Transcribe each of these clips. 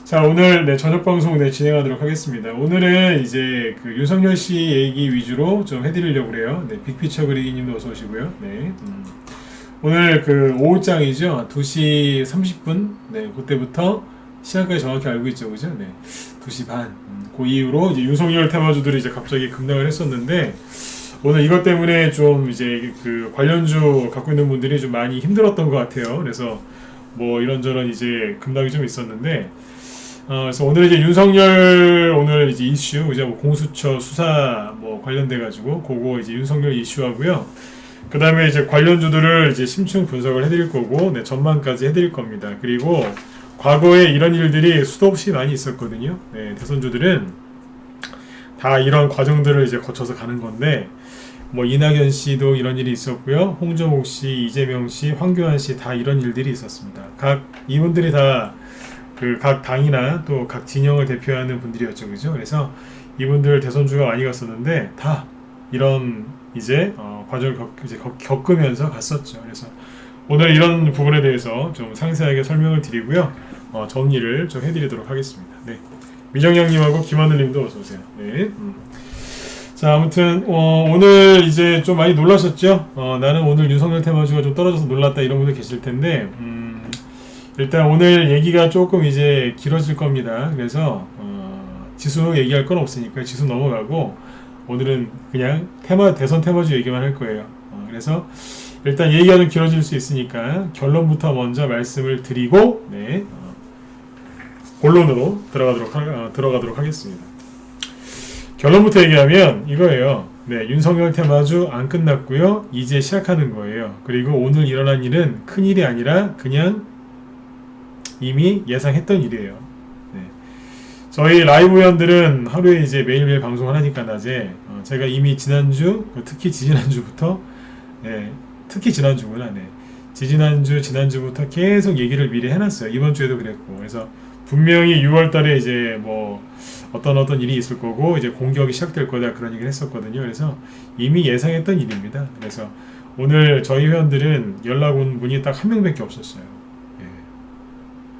자, 오늘 저녁 방송 진행하도록 하겠습니다. 오늘은 이제 그 윤석열 씨 얘기 위주로 좀 해드리려고 그래요. 네, 빅피처 그리기님도 어서 오시고요. 네, 오늘 그 오후장이죠. 2시 30분. 네, 그때부터 시간까지 정확히 알고 있죠, 그죠? 네, 2시 반. 그 이후로 이제 윤석열 테마주들이 이제 갑자기 급락을 했었는데 오늘 이것 때문에 좀 이제 그 관련주 갖고 있는 분들이 좀 많이 힘들었던 것 같아요. 그래서 뭐 이런저런 이제 급락이 좀 있었는데. 그래서 오늘 이제 윤석열 오늘 이제 이슈 이제 뭐 공수처 수사 뭐 관련돼 가지고 그거 이제 윤석열 이슈하고요. 그 다음에 이제 관련주들을 이제 심층 분석을 해드릴 거고, 네, 전망까지 해드릴 겁니다. 그리고 과거에 이런 일들이 수도 없이 많이 있었거든요. 네, 대선주들은 다 이런 과정들을 이제 거쳐서 가는 건데, 뭐 이낙연 씨도 이런 일이 있었고요. 홍정욱 씨, 이재명 씨, 황교안 씨 다 이런 일들이 있었습니다. 각 이분들이 다 그 각 당이나 또 각 진영을 대표하는 분들이었죠, 그죠? 그래서 이분들 대선주가 많이 갔었는데 다 이런 이제 과정을 겪으면서 갔었죠. 그래서 오늘 이런 부분에 대해서 좀 상세하게 설명을 드리고요, 정리를 좀 해드리도록 하겠습니다. 네, 미정양님하고 김하늘님도 어서 오세요. 네. 자, 아무튼 오늘 이제 좀 많이 놀라셨죠? 나는 오늘 윤석열 테마주가 좀 떨어져서 놀랐다 이런 분들 계실 텐데. 일단 오늘 얘기가 조금 이제 길어질 겁니다. 그래서 지수 얘기할 건 없으니까 지수 넘어가고 오늘은 그냥 대선 테마주 얘기만 할 거예요. 그래서 일단 얘기가 좀 길어질 수 있으니까 결론부터 먼저 말씀을 드리고, 네, 본론으로 들어가도록 하겠습니다. 결론부터 얘기하면 이거예요. 네, 윤석열 테마주 안 끝났고요. 이제 시작하는 거예요. 그리고 오늘 일어난 일은 큰 일이 아니라 그냥 이미 예상했던 일이에요. 네. 저희 라이브 회원들은 하루에 이제 매일매일 방송을 하니까 낮에 제가 이미 지난주, 특히 지지난주부터, 네, 특히 지난주구나, 네, 지난주부터 계속 얘기를 미리 해놨어요. 이번 주에도 그랬고. 그래서 분명히 6월달에 이제 뭐 어떤 일이 있을 거고 이제 공격이 시작될 거다 그런 얘기를 했었거든요. 그래서 이미 예상했던 일입니다. 그래서 오늘 저희 회원들은 연락 온 분이 딱 한 명밖에 없었어요.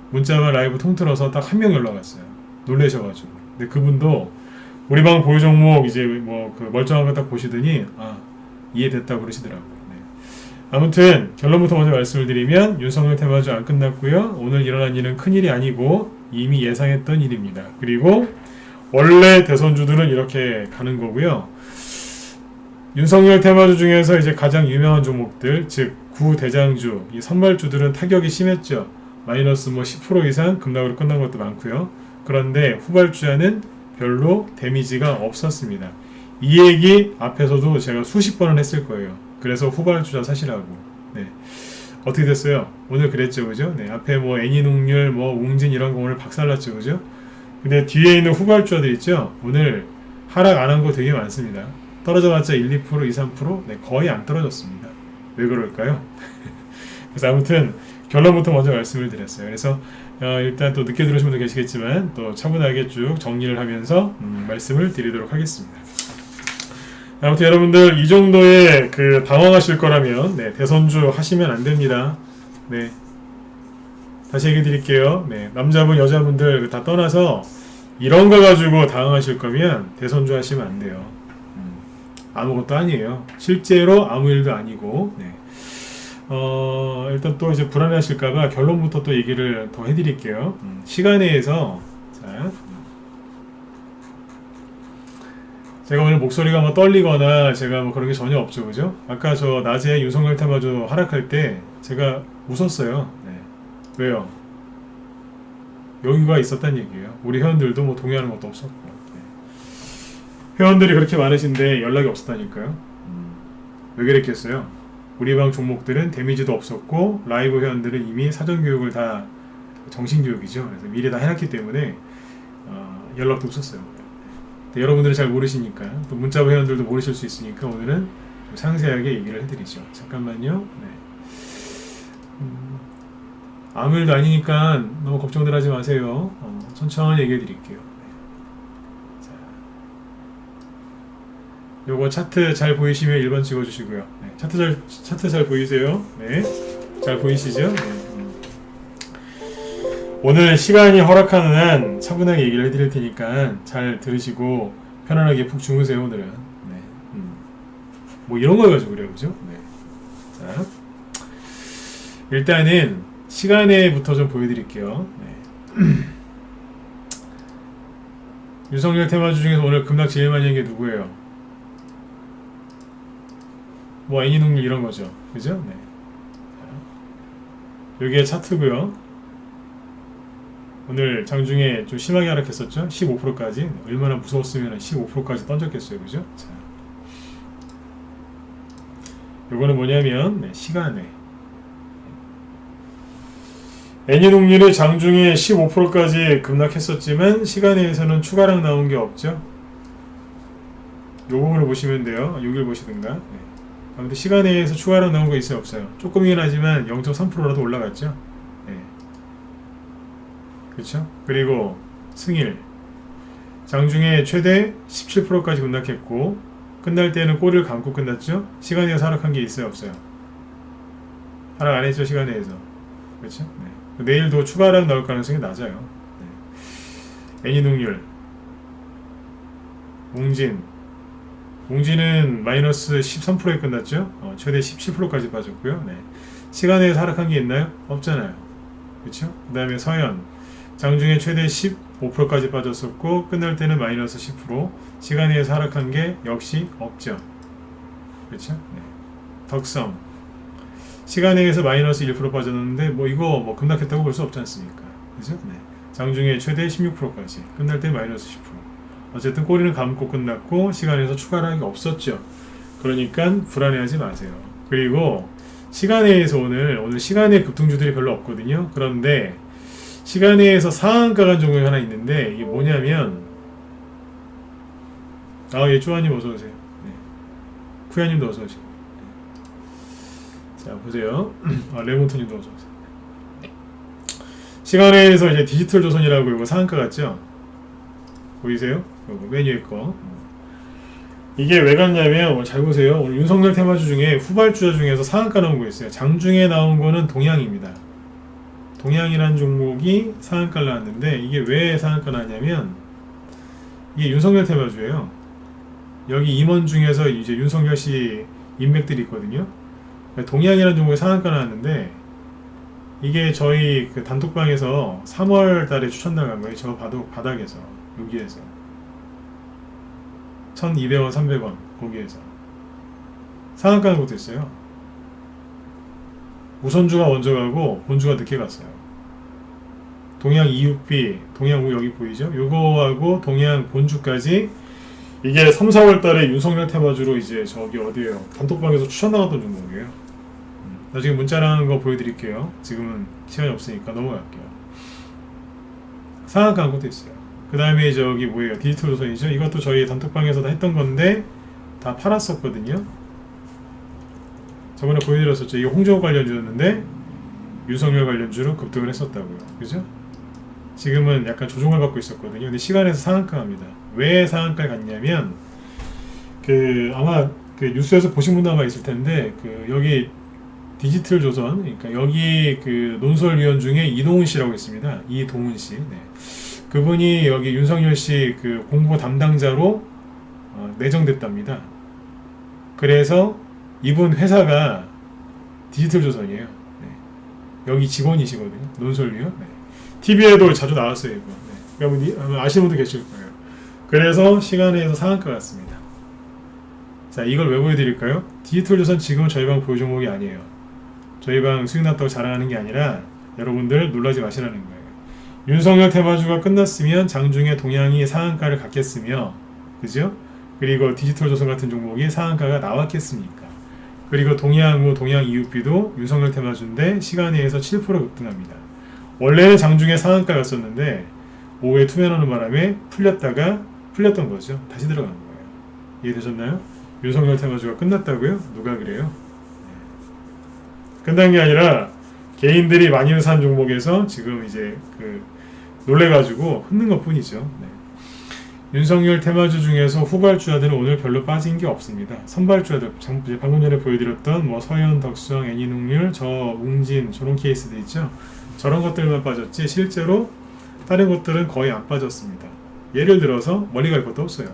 문자만 라이브 통틀어서 딱 한 명 연락 왔어요. 놀라셔가지고. 근데 그분도 우리 방 보유 종목 이제 뭐 그 멀쩡한 거 딱 보시더니 이해됐다고 그러시더라고요. 네. 아무튼 결론부터 먼저 말씀을 드리면 윤석열 테마주 안 끝났고요. 오늘 일어난 일은 큰 일이 아니고 이미 예상했던 일입니다. 그리고 원래 대선주들은 이렇게 가는 거고요. 윤석열 테마주 중에서 이제 가장 유명한 종목들, 즉 구대장주, 이 선발주들은 타격이 심했죠. 마이너스 뭐 10% 이상 급락으로 끝난 것도 많고요. 그런데 후발주자는 별로 데미지가 없었습니다. 이 얘기 앞에서도 제가 수십 번은 했을 거예요. 그래서 후발주자 사시라고. 네. 어떻게 됐어요? 오늘 그랬죠, 그죠? 네. 앞에 뭐 애니농률, 뭐 웅진 이런 거 오늘 박살났죠, 그죠? 근데 뒤에 있는 후발주자들 있죠? 오늘 하락 안 한 거 되게 많습니다. 떨어져봤자 1, 2%, 2, 3%? 네, 거의 안 떨어졌습니다. 왜 그럴까요? 그래서 아무튼 결론부터 먼저 말씀을 드렸어요. 그래서 일단 또 늦게 들으신 분도 계시겠지만 또 차분하게 쭉 정리를 하면서 말씀을 드리도록 하겠습니다. 아무튼 여러분들 이 정도의 그 당황하실 거라면, 네, 대선주 하시면 안 됩니다. 네, 다시 얘기 드릴게요. 네, 남자분 여자분들 다 떠나서 이런 거 가지고 당황하실 거면 대선주 하시면 안 돼요. 아무것도 아니에요. 실제로 아무 일도 아니고. 네. 일단 또 이제 불안해하실까봐 결론부터 또 얘기를 더 해드릴게요. 시간에 의해서, 자, 제가 오늘 목소리가 뭐 떨리거나 제가 뭐 그런 게 전혀 없죠, 그죠? 아까 저 낮에 윤석열 테마주 하락할 때 제가 웃었어요. 네. 왜요? 여유가 있었단 얘기예요. 우리 회원들도 뭐 동의하는 것도 없었고. 네. 회원들이 그렇게 많으신데 연락이 없었다니까요. 왜 그랬겠어요? 우리 방 종목들은 데미지도 없었고 라이브 회원들은 이미 사전교육을 다 정신교육이죠. 그래서 미리 다 해놨기 때문에 연락도 없었어요. 여러분들이 잘 모르시니까 또 문자 회원들도 모르실 수 있으니까 오늘은 좀 상세하게 얘기를 해드리죠. 잠깐만요. 네. 아무 일도 아니니까 너무 걱정들 하지 마세요. 천천히 얘기해 드릴게요. 자, 요거 차트 잘 보이시면 1번 찍어주시고요. 네, 차트 잘 보이세요? 네, 잘 보이시죠? 네. 오늘 시간이 허락하는 한 차분하게 얘기를 해드릴 테니까 잘 들으시고 편안하게 푹 주무세요. 오늘은. 네. 뭐 이런 거 가지고 그래요, 그죠? 네. 자, 일단은 시간에부터 좀 보여드릴게요. 네. 윤석열 테마주 중에서 오늘 급락 제일 많이 한 게 누구예요? 뭐 애니농률 이런 거죠, 그죠? 네. 여기에 차트고요. 오늘 장중에 좀 심하게 하락했었죠? 15%까지. 얼마나 무서웠으면 15%까지 던졌겠어요, 그죠? 자, 요거는 뭐냐면 시간에 애니농률이 장중에 15%까지 급락했었지만 시간에서는 추가락 나온 게 없죠. 요 부분을 보시면 돼요. 여기를 보시든가. 네. 아무튼 시간에서 추가락 나온 거 있어요, 없어요? 조금이긴 하지만 0.3%라도 올라갔죠. 네. 그렇죠? 그리고 승일 장중에 최대 17%까지 급락했고 끝날 때는 꼬리를 감고 끝났죠. 시간에서 하락한 게 있어요, 없어요? 하락 안 했죠, 시간에서. 그렇죠? 네. 내일도 추가 하락 나올 가능성이 낮아요. 네. 애니농률 웅진은 마이너스 13%에 끝났죠. 최대 17%까지 빠졌고요. 네. 시간에서 하락한 게 있나요? 없잖아요. 그렇죠? 그 다음에 서현 장중에 최대 15%까지 빠졌었고 끝날 때는 마이너스 10%. 시간에서 하락한 게 역시 없죠. 그렇죠? 네. 덕성 시간에서 마이너스 1% 빠졌는데 뭐 이거 뭐 급락했다고 볼 수 없지 않습니까? 그죠? 네. 장중에 최대 16%까지 끝날 때 마이너스 10%. 어쨌든 꼬리는 감고 끝났고 시간에서 추가 하락이 없었죠. 그러니까 불안해하지 마세요. 그리고 시간에서 오늘 시간에 급등주들이 별로 없거든요. 그런데 시간에서 상한가 간 종목이 하나 있는데 이게 뭐냐면 예, 쪼아님 어서오세요. 네. 쿠야님도 어서오시고. 네. 자, 보세요. 레몬토님도 어서오세요. 시간에서 이제 디지털 조선이라고 이거 상한가 같죠? 보이세요? 이거 맨 위에 거. 이게 왜 갔냐면 잘 보세요. 오늘 윤석열 테마주 중에 후발주자 중에서 상한가 나온 거 있어요. 장중에 나온 거는 동양입니다. 동양이라는 종목이 상한가를 나왔는데 이게 왜 상한가 나왔냐면 이게 윤석열 테마주예요. 여기 임원 중에서 이제 윤석열 씨 인맥들이 있거든요. 동양이라는 종목이 상한가 나왔는데 이게 저희 그 단톡방에서 3월 달에 추천 나간 거예요. 저 바닥에서 여기에서 1200원 300원 거기에서 상한가 는 것도 있어요. 우선주가 먼저 가고 본주가 늦게 갔어요. 동양 EUP, 동양 우 여기 보이죠? 요거하고 동양 본주까지 이게 3, 4월 달에 윤석열 테마주로 이제 저기 어디에요? 단톡방에서 추천 나갔던 종목이에요. 나중에 문자 나가는 거 보여드릴게요. 지금은 시간이 없으니까 넘어갈게요. 상한가 한 것도 있어요. 그 다음에 저기 뭐예요? 디지털 조선이죠? 이것도 저희 단톡방에서 다 했던 건데 다 팔았었거든요. 저번에 보여드렸었죠. 이게 홍정호 관련주였는데 윤석열 관련주로 급등을 했었다고요. 그죠? 지금은 약간 조종을 받고 있었거든요. 근데 시간에서 상한가 갑니다. 왜 상한가 갔냐면 아마 그 뉴스에서 보신 분도 아마 있을 텐데 여기 디지털 조선 그러니까 여기 그 논설위원 중에 이동훈 씨라고 있습니다. 이동훈 씨. 네. 그분이 여기 윤석열 씨 그 공보 담당자로 내정됐답니다. 그래서 이분 회사가 디지털 조선이에요. 네. 여기 직원이시거든요. 논설위원. 네. TV에도 자주 나왔어요. 이거. 네. 그러니까 아시는 분도 계실 거예요. 그래서 시간에서 상한가 같습니다. 자, 이걸 왜 보여드릴까요? 디지털 조선 지금 저희 방 보유 종목이 아니에요. 저희 방 수익 났다고 자랑하는 게 아니라 여러분들 놀라지 마시라는 거예요. 윤석열 테마주가 끝났으면 장중에 동양이 상한가를 갖겠으며, 그죠? 그리고 디지털 조선 같은 종목이 상한가가 나왔겠습니까? 그리고 동양 EUP도 윤석열 테마주인데 시간에서 7% 급등합니다. 원래는 장중에 상한가 갔었는데 오후에 투면하는 바람에 풀렸던 거죠. 다시 들어간 거예요. 이해되셨나요? 윤석열 테마주가 끝났다고요? 누가 그래요? 끝난 게 아니라 개인들이 많이 산 종목에서 지금 이제 놀래가지고 흔든 것 뿐이죠. 네. 윤석열 테마주 중에서 후발주자들은 오늘 별로 빠진 게 없습니다. 선발주자들, 방금 전에 보여드렸던 뭐 서현, 덕수형, 애니농률, 웅진 저런 케이스들 있죠. 저런 것들만 빠졌지 실제로 다른 것들은 거의 안 빠졌습니다. 예를 들어서 멀리 갈 것도 없어요.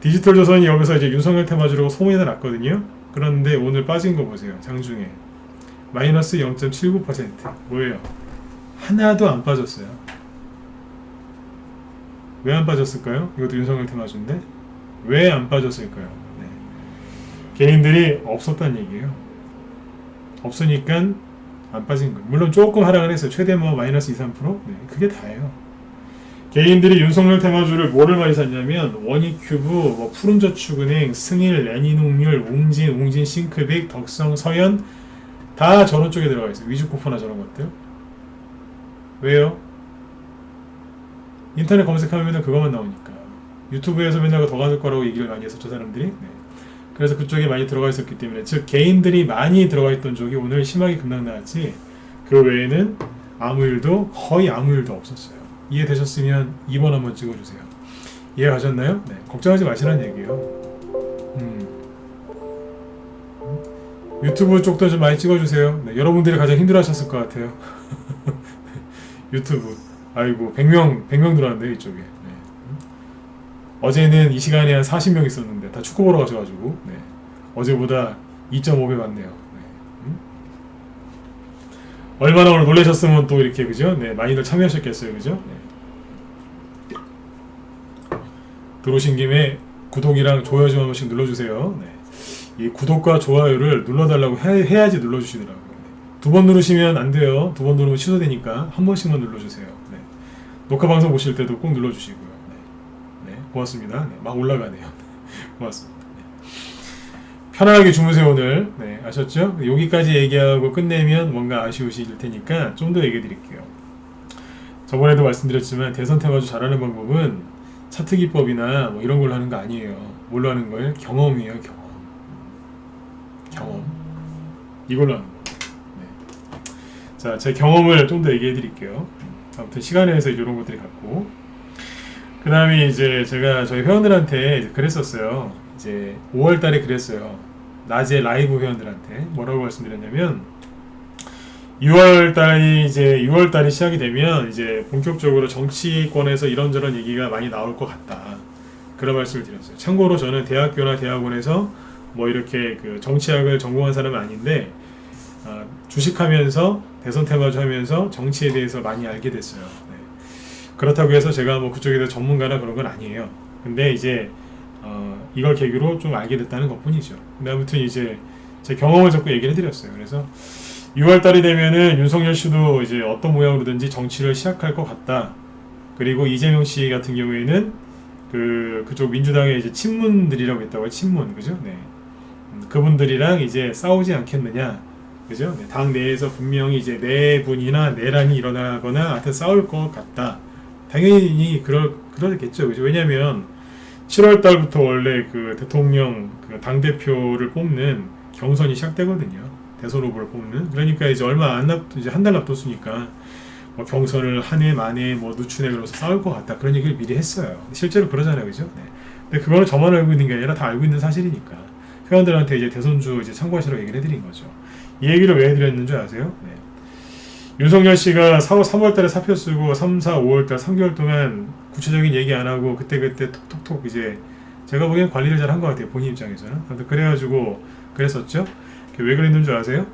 디지털조선이 여기서 이제 윤석열 테마주로 소문이 났거든요. 그런데 오늘 빠진 거 보세요. 장중에 마이너스 0.79%. 뭐예요? 하나도 안 빠졌어요. 왜 안 빠졌을까요? 이것도 윤석열 테마주인데 왜 안 빠졌을까요? 네. 개인들이 없었다는 얘기예요. 없으니까 안 빠진 거예요. 물론 조금 하락을 했어요. 최대 뭐 마이너스 2, 3%? 네, 그게 다예요. 개인들이 윤석열 테마주를 뭐를 많이 샀냐면 원익큐브, 뭐 푸른저축은행, 승일, 레닌홍률, 웅진, 싱크빅, 덕성, 서현 다 저런 쪽에 들어가 있어요. 위주코프나 저런 것들. 왜요? 인터넷 검색하면 맨날 그것만 나오니까. 유튜브에서 맨날 더 가질 거라고 얘기를 많이 했었죠, 사람들이. 네. 그래서 그쪽에 많이 들어가 있었기 때문에, 즉 개인들이 많이 들어가 있던 쪽이 오늘 심하게 급락 나왔지 그 외에는 거의 아무 일도 없었어요. 이해되셨으면 2번 한번 찍어주세요. 이해가셨나요? 네, 걱정하지 마시라는 얘기예요. 유튜브 쪽도 좀 많이 찍어주세요. 네, 여러분들이 가장 힘들어하셨을 것 같아요. 유튜브 아이고 100명 들어왔는데 이쪽에. 네. 어제는 이 시간에 한 40명 있었는데 다 축구 보러 가셔가지고 네. 어제보다 2.5배 많네요. 네. 얼마나 오늘 놀라셨으면 또 이렇게 그죠? 네, 많이들 참여하셨겠어요, 그죠? 네. 들어오신 김에 구독이랑 좋아요 좀 한 번씩 눌러주세요. 네. 이 구독과 좋아요를 눌러달라고 해야지 눌러주시더라고요. 네. 2번 누르시면 안 돼요. 2번 누르면 취소되니까 한 번씩만 눌러주세요. 네. 녹화 방송 보실 때도 꼭 눌러주시고요. 네. 네. 고맙습니다. 네. 막 올라가네요. 고맙습니다. 네. 편안하게 주무세요 오늘. 네. 아셨죠? 여기까지 얘기하고 끝내면 뭔가 아쉬우실 테니까 좀 더 얘기해 드릴게요. 저번에도 말씀드렸지만 대선 테마주 잘하는 방법은 차트 기법이나 뭐 이런 걸로 하는 거 아니에요. 뭘로 하는 거예요? 경험이에요. 경험. 이걸로 하는 거예요. 네. 자, 제 경험을 좀 더 얘기해 드릴게요. 아무튼 시간에서 이런 것들이 같고, 그 다음에 이제 제가 저희 회원들한테 이제 그랬었어요. 이제 5월달에 그랬어요. 낮에 라이브 회원들한테 뭐라고 말씀드렸냐면 6월달이 시작이 되면 이제 본격적으로 정치권에서 이런저런 얘기가 많이 나올 것 같다. 그런 말씀을 드렸어요. 참고로 저는 대학교나 대학원에서 뭐 이렇게 그 정치학을 전공한 사람은 아닌데 주식하면서 대선 테마주 하면서 정치에 대해서 많이 알게 됐어요. 네. 그렇다고 해서 제가 뭐 그쪽에 대해서 전문가나 그런 건 아니에요. 근데 이제 이걸 계기로 좀 알게 됐다는 것 뿐이죠. 근데 아무튼 이제 제 경험을 자꾸 얘기를 해드렸어요. 그래서 6월달이 되면은 윤석열 씨도 이제 어떤 모양으로든지 정치를 시작할 것 같다. 그리고 이재명 씨 같은 경우에는 그쪽 민주당의 이제 친문들이라고 했다고요. 친문, 그죠? 네. 그분들이랑 이제 싸우지 않겠느냐, 그죠? 네. 당 내에서 분명히 이제 내분이나 내란이 일어나거나 하여튼 싸울 것 같다. 당연히 그러겠죠, 그죠? 왜냐하면 7월달부터 원래 그 대통령 그 당 대표를 뽑는 경선이 시작되거든요. 대선 후보를 뽑는. 그러니까 이제 이제 한 달 남았으니까 뭐 경선을 한 해 만에 뭐 늦추네 그러면서 싸울 것 같다. 그런 얘기를 미리 했어요. 실제로 그러잖아요, 그죠? 네. 근데 그거는 저만 알고 있는 게 아니라 다 알고 있는 사실이니까 회원들한테 이제 대선주 이제 참고하시라고 얘기를 해드린 거죠. 이 얘기를 왜 해드렸는 줄 아세요? 네. 윤석열 씨가 3월달에 사표 쓰고 3, 4, 5월달 3개월 동안 구체적인 얘기 안 하고 그때 톡톡톡 이제 제가 보기엔 관리를 잘 한 것 같아요. 본인 입장에서는. 그래가지고 그랬었죠. 왜 그랬는 줄 아세요?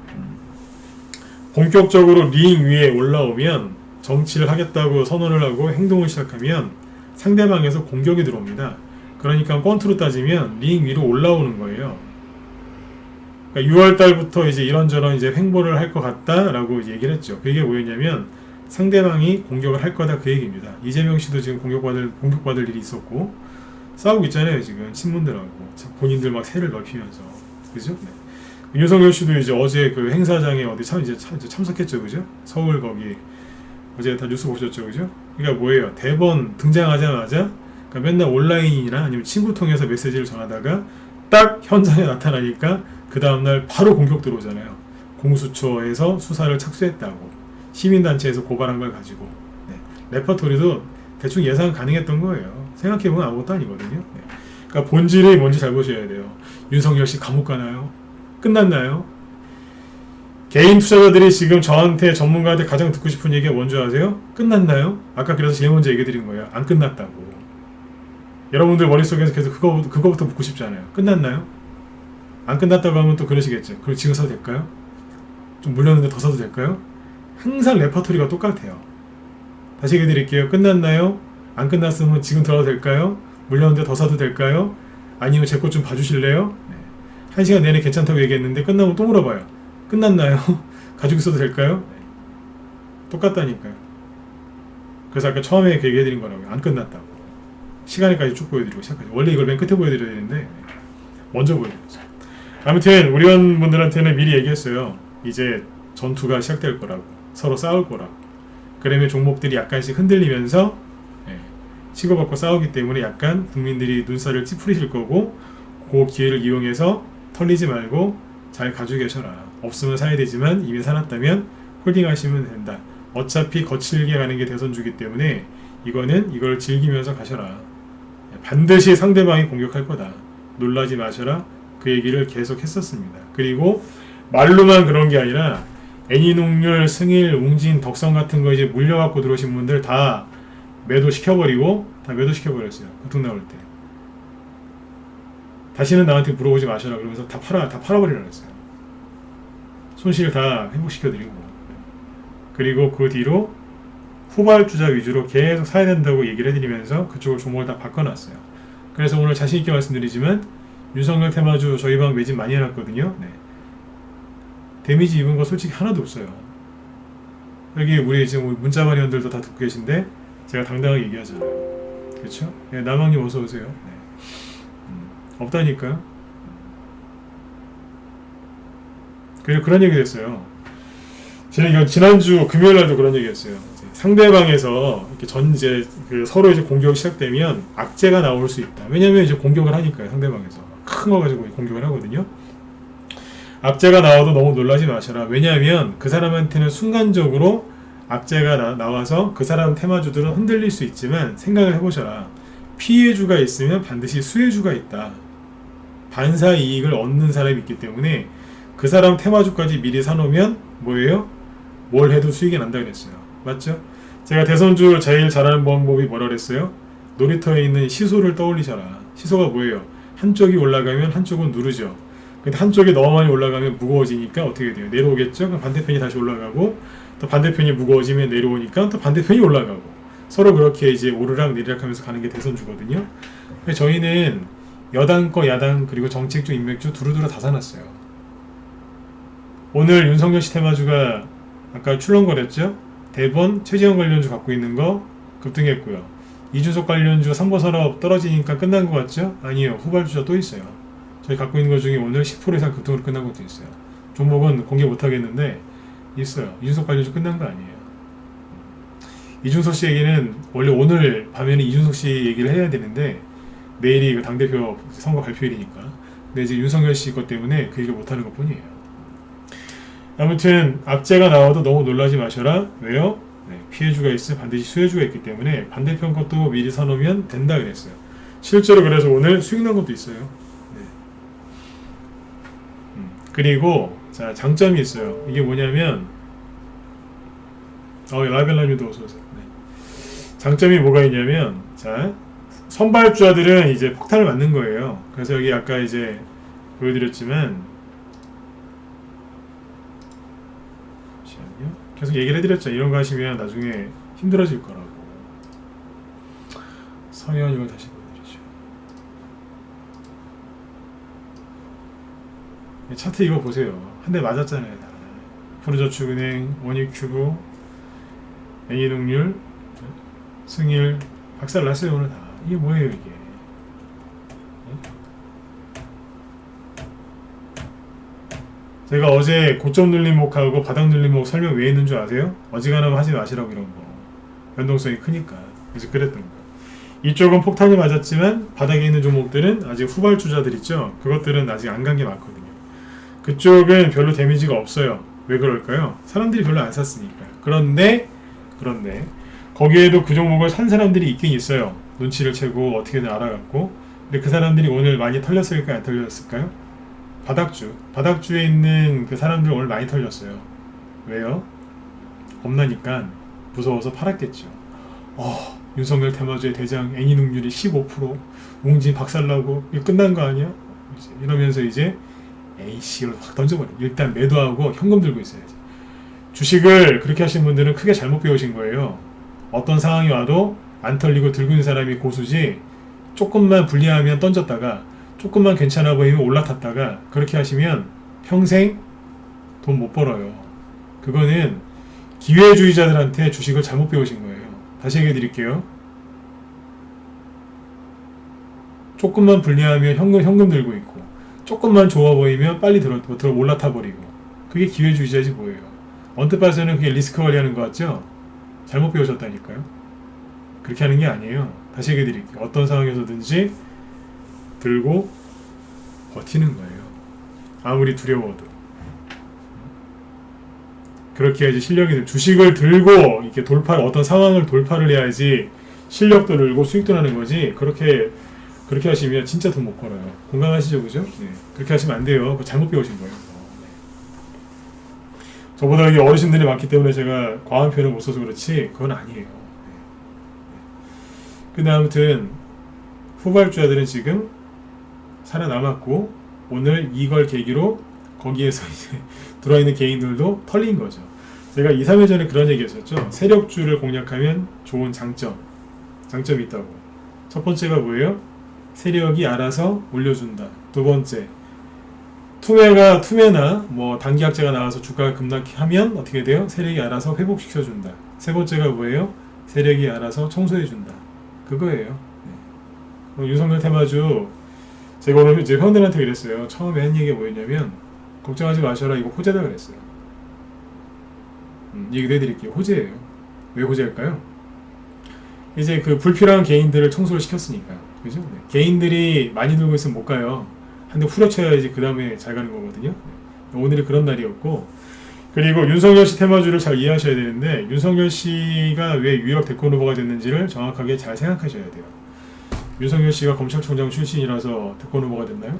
본격적으로 링 위에 올라오면 정치를 하겠다고 선언을 하고 행동을 시작하면 상대방에서 공격이 들어옵니다. 그러니까 권투로 따지면 링 위로 올라오는 거예요. 그러니까 6월달부터 이제 이런저런 이제 횡보를 할 것 같다라고 얘기를 했죠. 그게 뭐였냐면 상대방이 공격을 할 거다 그 얘기입니다. 이재명 씨도 지금 공격받을 일이 있었고 싸우고 있잖아요. 지금 친문들하고 본인들 막 세를 넓히면서, 그죠? 네. 윤석열 씨도 이제 어제 그 행사장에 어디 참석했죠, 그죠? 서울 거기 어제 다 뉴스 보셨죠, 그죠? 그러니까 뭐예요? 대번 등장하자마자 그러니까 맨날 온라인이나 아니면 친구 통해서 메시지를 전하다가 딱 현장에 나타나니까 그 다음날 바로 공격 들어오잖아요. 공수처에서 수사를 착수했다고 시민단체에서 고발한 걸 가지고 네. 레퍼토리도 대충 예상 가능했던 거예요. 생각해보면 아무것도 아니거든요. 네. 그러니까 본질이 뭔지 잘 보셔야 돼요. 윤석열 씨 감옥 가나요? 끝났나요? 개인 투자자들이 지금 저한테 전문가한테 가장 듣고 싶은 얘기가 뭔지 아세요? 끝났나요? 아까 그래서 제일 먼저 얘기 드린 거예요. 안 끝났다고. 여러분들 머릿속에서 계속 그거부터 묻고 싶잖아요. 끝났나요? 안 끝났다고 하면 또 그러시겠죠. 그럼 지금 사도 될까요? 좀 물렸는데 더 사도 될까요? 항상 레퍼토리가 똑같아요. 다시 얘기 드릴게요. 끝났나요? 안 끝났으면 지금 들어도 될까요? 물렸는데 더 사도 될까요? 아니면 제 것 좀 봐주실래요? 네. 1시간 내내 괜찮다고 얘기했는데 끝나면 또 물어봐요. 끝났나요? 가지고 있어도 될까요? 네. 똑같다니까요. 그래서 아까 처음에 그 얘기해드린 거라고요. 안 끝났다고. 시간에까지 쭉 보여드리고 시작하죠. 원래 이걸 맨 끝에 보여드려야 되는데 먼저 보여드렸어요. 아무튼 우리 회원분들한테는 미리 얘기했어요. 이제 전투가 시작될 거라고. 서로 싸울 거라고. 그러면 종목들이 약간씩 흔들리면서 치고받고 싸우기 때문에 약간 국민들이 눈살을 찌푸리실 거고, 그 기회를 이용해서 털리지 말고 잘 가지고 계셔라. 없으면 사야 되지만 이미 사놨다면 홀딩 하시면 된다. 어차피 거칠게 가는 게 대선주기 때문에 이걸 즐기면서 가셔라. 반드시 상대방이 공격할 거다. 놀라지 마셔라. 그 얘기를 계속 했었습니다. 그리고 말로만 그런 게 아니라 애니농률, 승일, 웅진, 덕성 같은 거 이제 물려갖고 들어오신 분들 다 매도시켜버렸어요. 보통 나올 때. 다시는 나한테 물어보지 마셔라 그러면서 다 팔아버리라 그랬어요. 손실 다 회복시켜드리고. 그리고 그 뒤로 후발주자 위주로 계속 사야 된다고 얘기를 해드리면서 그쪽을 종목을 다 바꿔놨어요. 그래서 오늘 자신있게 말씀드리지만 윤석열 테마주 저희 방 매진 많이 해놨거든요. 네. 데미지 입은 거 솔직히 하나도 없어요. 여기 우리 지금 문자반 회원들도 다 듣고 계신데 제가 당당하게 얘기하잖아요. 그렇죠? 네, 남왕님 어서 오세요. 네. 없다니까요. 그리고 그런 얘기도 했어요. 저는 지난주 금요일날도 그런 얘기했어요. 상대방에서 이렇게 서로 이제 공격이 시작되면 악재가 나올 수 있다. 왜냐면 이제 공격을 하니까요. 상대방에서 큰 거 가지고 공격을 하거든요. 악재가 나와도 너무 놀라지 마셔라. 왜냐하면 그 사람한테는 순간적으로 악재가 나와서 그 사람 테마주들은 흔들릴 수 있지만 생각을 해보셔라. 피해주가 있으면 반드시 수혜주가 있다. 반사 이익을 얻는 사람이 있기 때문에 그 사람 테마주까지 미리 사놓으면 뭐예요? 뭘 해도 수익이 난다 그랬어요. 맞죠? 제가 대선주 제일 잘하는 방법이 뭐라 그랬어요? 놀이터에 있는 시소를 떠올리셔라. 시소가 뭐예요? 한쪽이 올라가면 한쪽은 누르죠. 근데 한쪽이 너무 많이 올라가면 무거워지니까 어떻게 돼요? 내려오겠죠? 그럼 반대편이 다시 올라가고 또 반대편이 무거워지면 내려오니까 또 반대편이 올라가고 서로 그렇게 이제 오르락 내리락 하면서 가는 게 대선주거든요. 저희는 여당 거 야당 그리고 정책주 인맥주 두루두루 다 사놨어요. 오늘 윤석열 씨 테마주가 아까 출렁거렸죠? 대번 최재형 관련주 갖고 있는 거 급등했고요. 이준석 관련주 3번 산업 떨어지니까 끝난 것 같죠? 아니요. 후발주자 또 있어요. 저희 갖고 있는 것 중에 오늘 10% 이상 급등으로 끝난 것도 있어요. 종목은 공개 못하겠는데 있어요. 이준석 관련주 끝난 거 아니에요. 이준석 씨 얘기는 원래 오늘 밤에는 이준석 씨 얘기를 해야 되는데 내일이 당대표 선거 발표일이니까. 근데 이제 윤석열 씨 것 때문에 그 얘기를 못하는 것 뿐이에요. 아무튼 악재가 나와도 너무 놀라지 마셔라. 왜요? 네, 피해주가 있으면 반드시 수혜주가 있기 때문에 반대편 것도 미리 사놓으면 된다 그랬어요. 실제로 그래서 오늘 수익 난 것도 있어요. 네. 그리고 자 장점이 있어요. 이게 뭐냐면 라벨라님도 어서오세요. 네. 장점이 뭐가 있냐면 자 선발주자들은 이제 폭탄을 맞는 거예요. 그래서 여기 아까 이제 보여드렸지만 계속 얘기를 해드렸죠. 이런 거 하시면 나중에 힘들어질 거라고. 서현 이걸 다시 보여드리죠. 차트 이거 보세요. 한 대 맞았잖아요. 다. 푸르저축은행, 원익큐브, 애니농률, 승일 박살 났어요. 오늘 다. 이게 뭐예요 이게. 제가 어제 고점 눌림목하고 바닥 눌림목 설명 왜 했는 줄 아세요? 어지간하면 하지 마시라고 이런 거. 변동성이 크니까. 그래서 그랬던 거예요. 이쪽은 폭탄이 맞았지만 바닥에 있는 종목들은 아직 후발주자들 있죠? 그것들은 아직 안 간 게 많거든요. 그쪽은 별로 데미지가 없어요. 왜 그럴까요? 사람들이 별로 안 샀으니까요. 그런데 거기에도 그 종목을 산 사람들이 있긴 있어요. 눈치를 채고 어떻게든 알아갖고. 근데 그 사람들이 오늘 많이 털렸을까요? 안 털렸을까요? 바닥주에 있는 그 사람들 오늘 많이 털렸어요. 왜요? 겁나니까 무서워서 팔았겠죠. 윤석열 테마주의 대장 애니 능률이 15%, 웅진 박살나고 이거 끝난 거 아니야? 이러면서 이제 A씨를 확 던져버려. 일단 매도하고 현금 들고 있어야지. 주식을 그렇게 하신 분들은 크게 잘못 배우신 거예요. 어떤 상황이 와도 안 털리고 들고 있는 사람이 고수지, 조금만 불리하면 던졌다가 조금만 괜찮아 보이면 올라탔다가 그렇게 하시면 평생 돈 못 벌어요. 그거는 기회주의자들한테 주식을 잘못 배우신 거예요. 다시 얘기해 드릴게요. 조금만 불리하면 현금 들고 있고, 조금만 좋아 보이면 빨리 들어 올라타 버리고, 그게 기회주의자지 뭐예요. 언뜻 봐서는 그게 리스크 관리하는 것 같죠? 잘못 배우셨다니까요. 그렇게 하는 게 아니에요. 다시 얘기해 드릴게요. 어떤 상황에서든지 들고 버티는 거예요. 아무리 두려워도. 그렇게 해야지 실력이 돼. 주식을 들고 이렇게 어떤 상황을 돌파를 해야지 실력도 늘고 수익도 나는 거지. 그렇게 하시면 진짜 돈 못 벌어요. 공감하시죠, 그죠? 네. 그렇게 하시면 안 돼요. 그거 잘못 배우신 거예요. 네. 저보다 여기 어르신들이 많기 때문에 제가 과한 표현을 못 써서 그렇지, 그건 아니에요. 네. 근데 아무튼 후발주자들은 지금 살아남았고, 오늘 이걸 계기로 거기에서 이제 들어있는 개인들도 털린 거죠. 제가 2, 3일 전에 그런 얘기 했었죠. 세력주를 공략하면 좋은 장점이 있다고. 첫 번째가 뭐예요? 세력이 알아서 올려준다. 두 번째, 투매나 뭐 단기약재가 나와서 주가가 급락하면 어떻게 돼요? 세력이 알아서 회복시켜준다. 세 번째가 뭐예요? 세력이 알아서 청소해준다. 그거예요. 네. 윤석열 테마주, 제가 오늘 이제 회원들한테 그랬어요. 처음에 한 얘기가 뭐였냐면, 걱정하지 마셔라, 이거 호재다 그랬어요. 얘기도 해드릴게요. 호재예요. 왜 호재일까요? 이제 그 불필요한 개인들을 청소를 시켰으니까, 그죠? 네. 개인들이 많이 들고 있으면 못 가요. 한 대 후려쳐야지 그 다음에 잘 가는 거거든요. 네. 오늘이 그런 날이었고, 그리고 윤석열 씨 테마주를 잘 이해하셔야 되는데, 윤석열 씨가 왜 유력 대권 후보가 됐는지를 정확하게 잘 생각하셔야 돼요. 윤석열 씨가 검찰총장 출신이라서 대권 후보가 됐나요?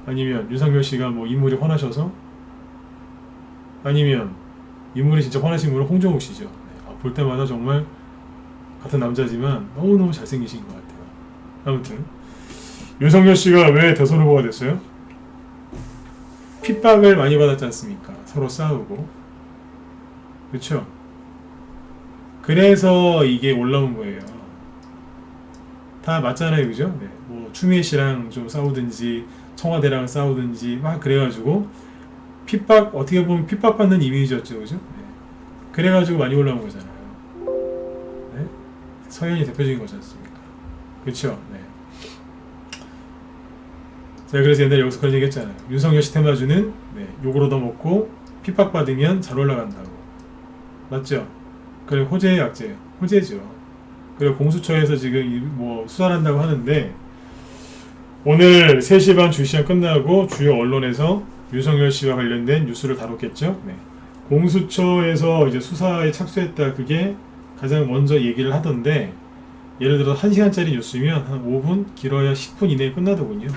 아니면 윤석열 씨가 뭐 인물이 훤하셔서? 아니면 인물이 진짜 훤하신 분은 홍정욱 씨죠. 네. 볼 때마다 정말 같은 남자지만 너무너무 잘생기신 것 같아요. 아무튼 윤석열 씨가 왜 대선 후보가 됐어요? 핍박을 많이 받았지 않습니까? 서로 싸우고. 그렇죠? 그래서 이게 올라온 거예요. 다 맞잖아요, 그죠? 네. 뭐 추미애 씨랑 좀 싸우든지 청와대랑 싸우든지 막 그래가지고 어떻게 보면 핍박받는 이미지였죠, 그죠? 네. 그래가지고 많이 올라온 거잖아요. 네? 서현이 대표적인 거지 않습니까? 그렇죠? 네. 제가 그래서 옛날에 여기서 그런 얘기 했잖아요. 윤석열 씨 테마주는 욕을 얻어먹고 핍박받으면 잘 올라간다고. 맞죠? 그리고 호재의 약재예요. 호재죠. 그리고 공수처에서 지금 뭐 수사를 한다고 하는데, 오늘 3시 반 주시장 끝나고 주요 언론에서 윤석열 씨와 관련된 뉴스를 다뤘겠죠. 네. 공수처에서 이제 수사에 착수했다, 그게 가장 먼저 얘기를 하던데, 예를 들어 1시간짜리 뉴스면 한 5분, 길어야 10분 이내에 끝나더군요.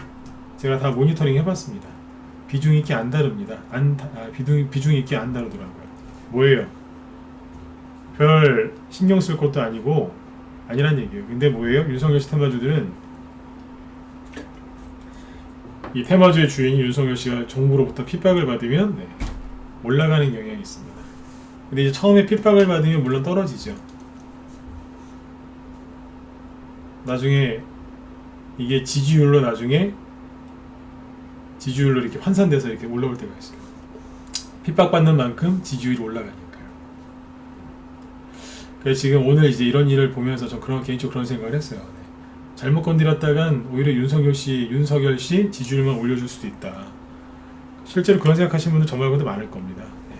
제가 다 모니터링 해봤습니다. 비중 있게 안 다룹니다. 비중 있게 안 다루더라고요. 뭐예요? 별 신경 쓸 것도 아니란 얘기예요. 근데 뭐예요? 윤석열 씨 테마주들은, 이 테마주의 주인이 윤석열 씨가 정부로부터 핍박을 받으면 올라가는 경향이 있습니다. 근데 이제 처음에 핍박을 받으면 물론 떨어지죠. 나중에 이게 지지율로 이렇게 환산돼서 이렇게 올라올 때가 있어요. 핍박받는 만큼 지지율이 올라가니까요. 그래서 지금 오늘 이제 이런 일을 보면서 저 개인적으로 그런 생각을 했어요. 잘못 건드렸다간 오히려 윤석열 씨 지지율만 올려줄 수도 있다. 실제로 그런 생각하시는 분들 저 말고도 많을 겁니다. 네.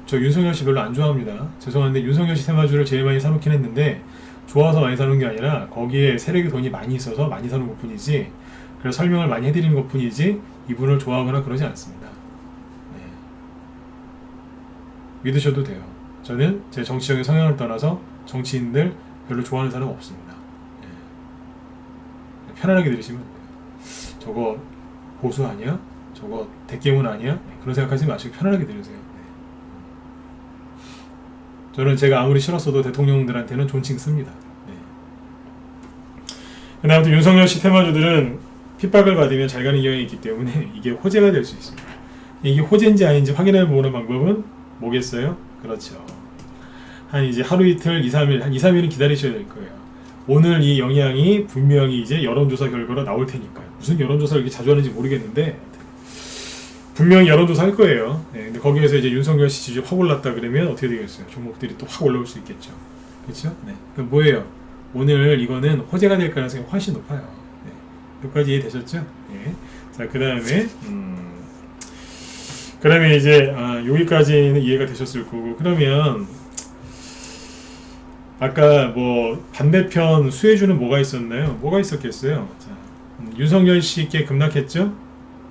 저 윤석열 씨 별로 안 좋아합니다. 죄송한데 윤석열 씨 테마주를 제일 많이 사놓긴 했는데, 좋아서 많이 사는 게 아니라 거기에 세력의 돈이 많이 있어서 많이 사는 것 뿐이지, 그래서 설명을 많이 해드리는 것 뿐이지 이분을 좋아하거나 그러지 않습니다. 네. 믿으셔도 돼요. 저는 제 정치적인 성향을 떠나서 정치인들 별로 좋아하는 사람 없습니다. 편안하게 들으시면 돼요. 저거 보수 아니야? 저거 대깨문 아니야? 네, 그런 생각하지 마시고 편안하게 들으세요. 네. 저는 제가 아무리 싫었어도 대통령들한테는 존칭 씁니다. 네. 근데 아무튼 윤석열 씨 테마주들은 핍박을 받으면 잘 가는 경향이 있기 때문에 이게 호재가 될 수 있습니다. 이게 호재인지 아닌지 확인해 보는 방법은 뭐겠어요? 그렇죠. 한 이제 하루 이틀, 2, 3일, 한 2, 3일은 기다리셔야 될 거예요. 오늘 이 영향이 분명히 이제 여론조사 결과로 나올 테니까요. 무슨 여론조사를 이렇게 자주 하는지 모르겠는데 분명히 여론조사 할 거예요. 네, 근데 거기에서 이제 윤석열 씨 지지율 확 올랐다 그러면 어떻게 되겠어요? 종목들이 또 확 올라올 수 있겠죠. 그렇죠? 네. 그럼 뭐예요? 오늘 이거는 호재가 될 가능성이 훨씬 높아요. 네. 여기까지 이해되셨죠? 네. 자, 그 다음에 그러면 이제 여기까지는 이해가 되셨을 거고, 그러면 아까 뭐 반대편 수혜주는 뭐가 있었나요? 뭐가 있었겠어요? 자, 윤석열 씨께 급락했죠?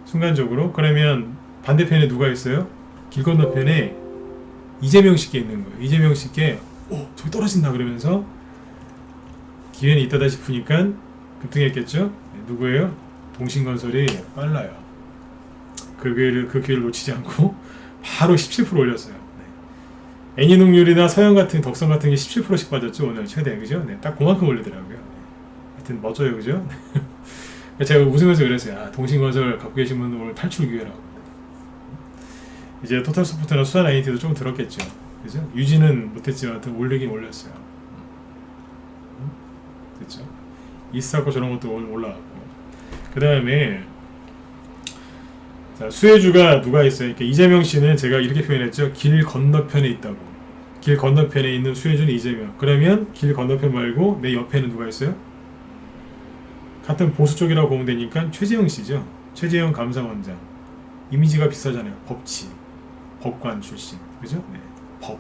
순간적으로. 그러면 반대편에 누가 있어요? 길 건너편에 이재명 씨께 있는 거예요. 이재명 씨께 저기 떨어진다 그러면서 기회는 있다다 싶으니까 급등했겠죠? 네, 누구예요? 동신건설이 빨라요. 그 기회를 놓치지 않고 바로 17% 올렸어요. 네. 애니농률이나 서영 같은 덕성 같은 게 17%씩 빠졌죠 오늘 최대. 그죠? 네, 딱 그만큼 올리더라고요. 네. 하여튼 멋져요, 그죠? 제가 웃으면서 그랬어요. 동신건설 갖고 계신 분은 오늘 탈출 기회라고. 이제 토탈소프트나 수산 INT도 좀 들었겠죠. 그죠? 유지는 못했지만 하여튼 올리긴 올렸어요. 그렇죠? 이스타코 저런 것도 오늘 올라왔고. 그 다음에 수혜주가 누가 있어요? 그러니까 이재명 씨는 제가 이렇게 표현했죠. 길 건너편에 있다고. 길 건너편에 있는 수혜주는 이재명. 그러면 길 건너편 말고 내 옆에는 누가 있어요? 같은 보수 쪽이라고 보면 되니까 최재형 씨죠. 최재형 감사원장. 이미지가 비슷하잖아요. 법치. 법관 출신. 그죠? 네. 법.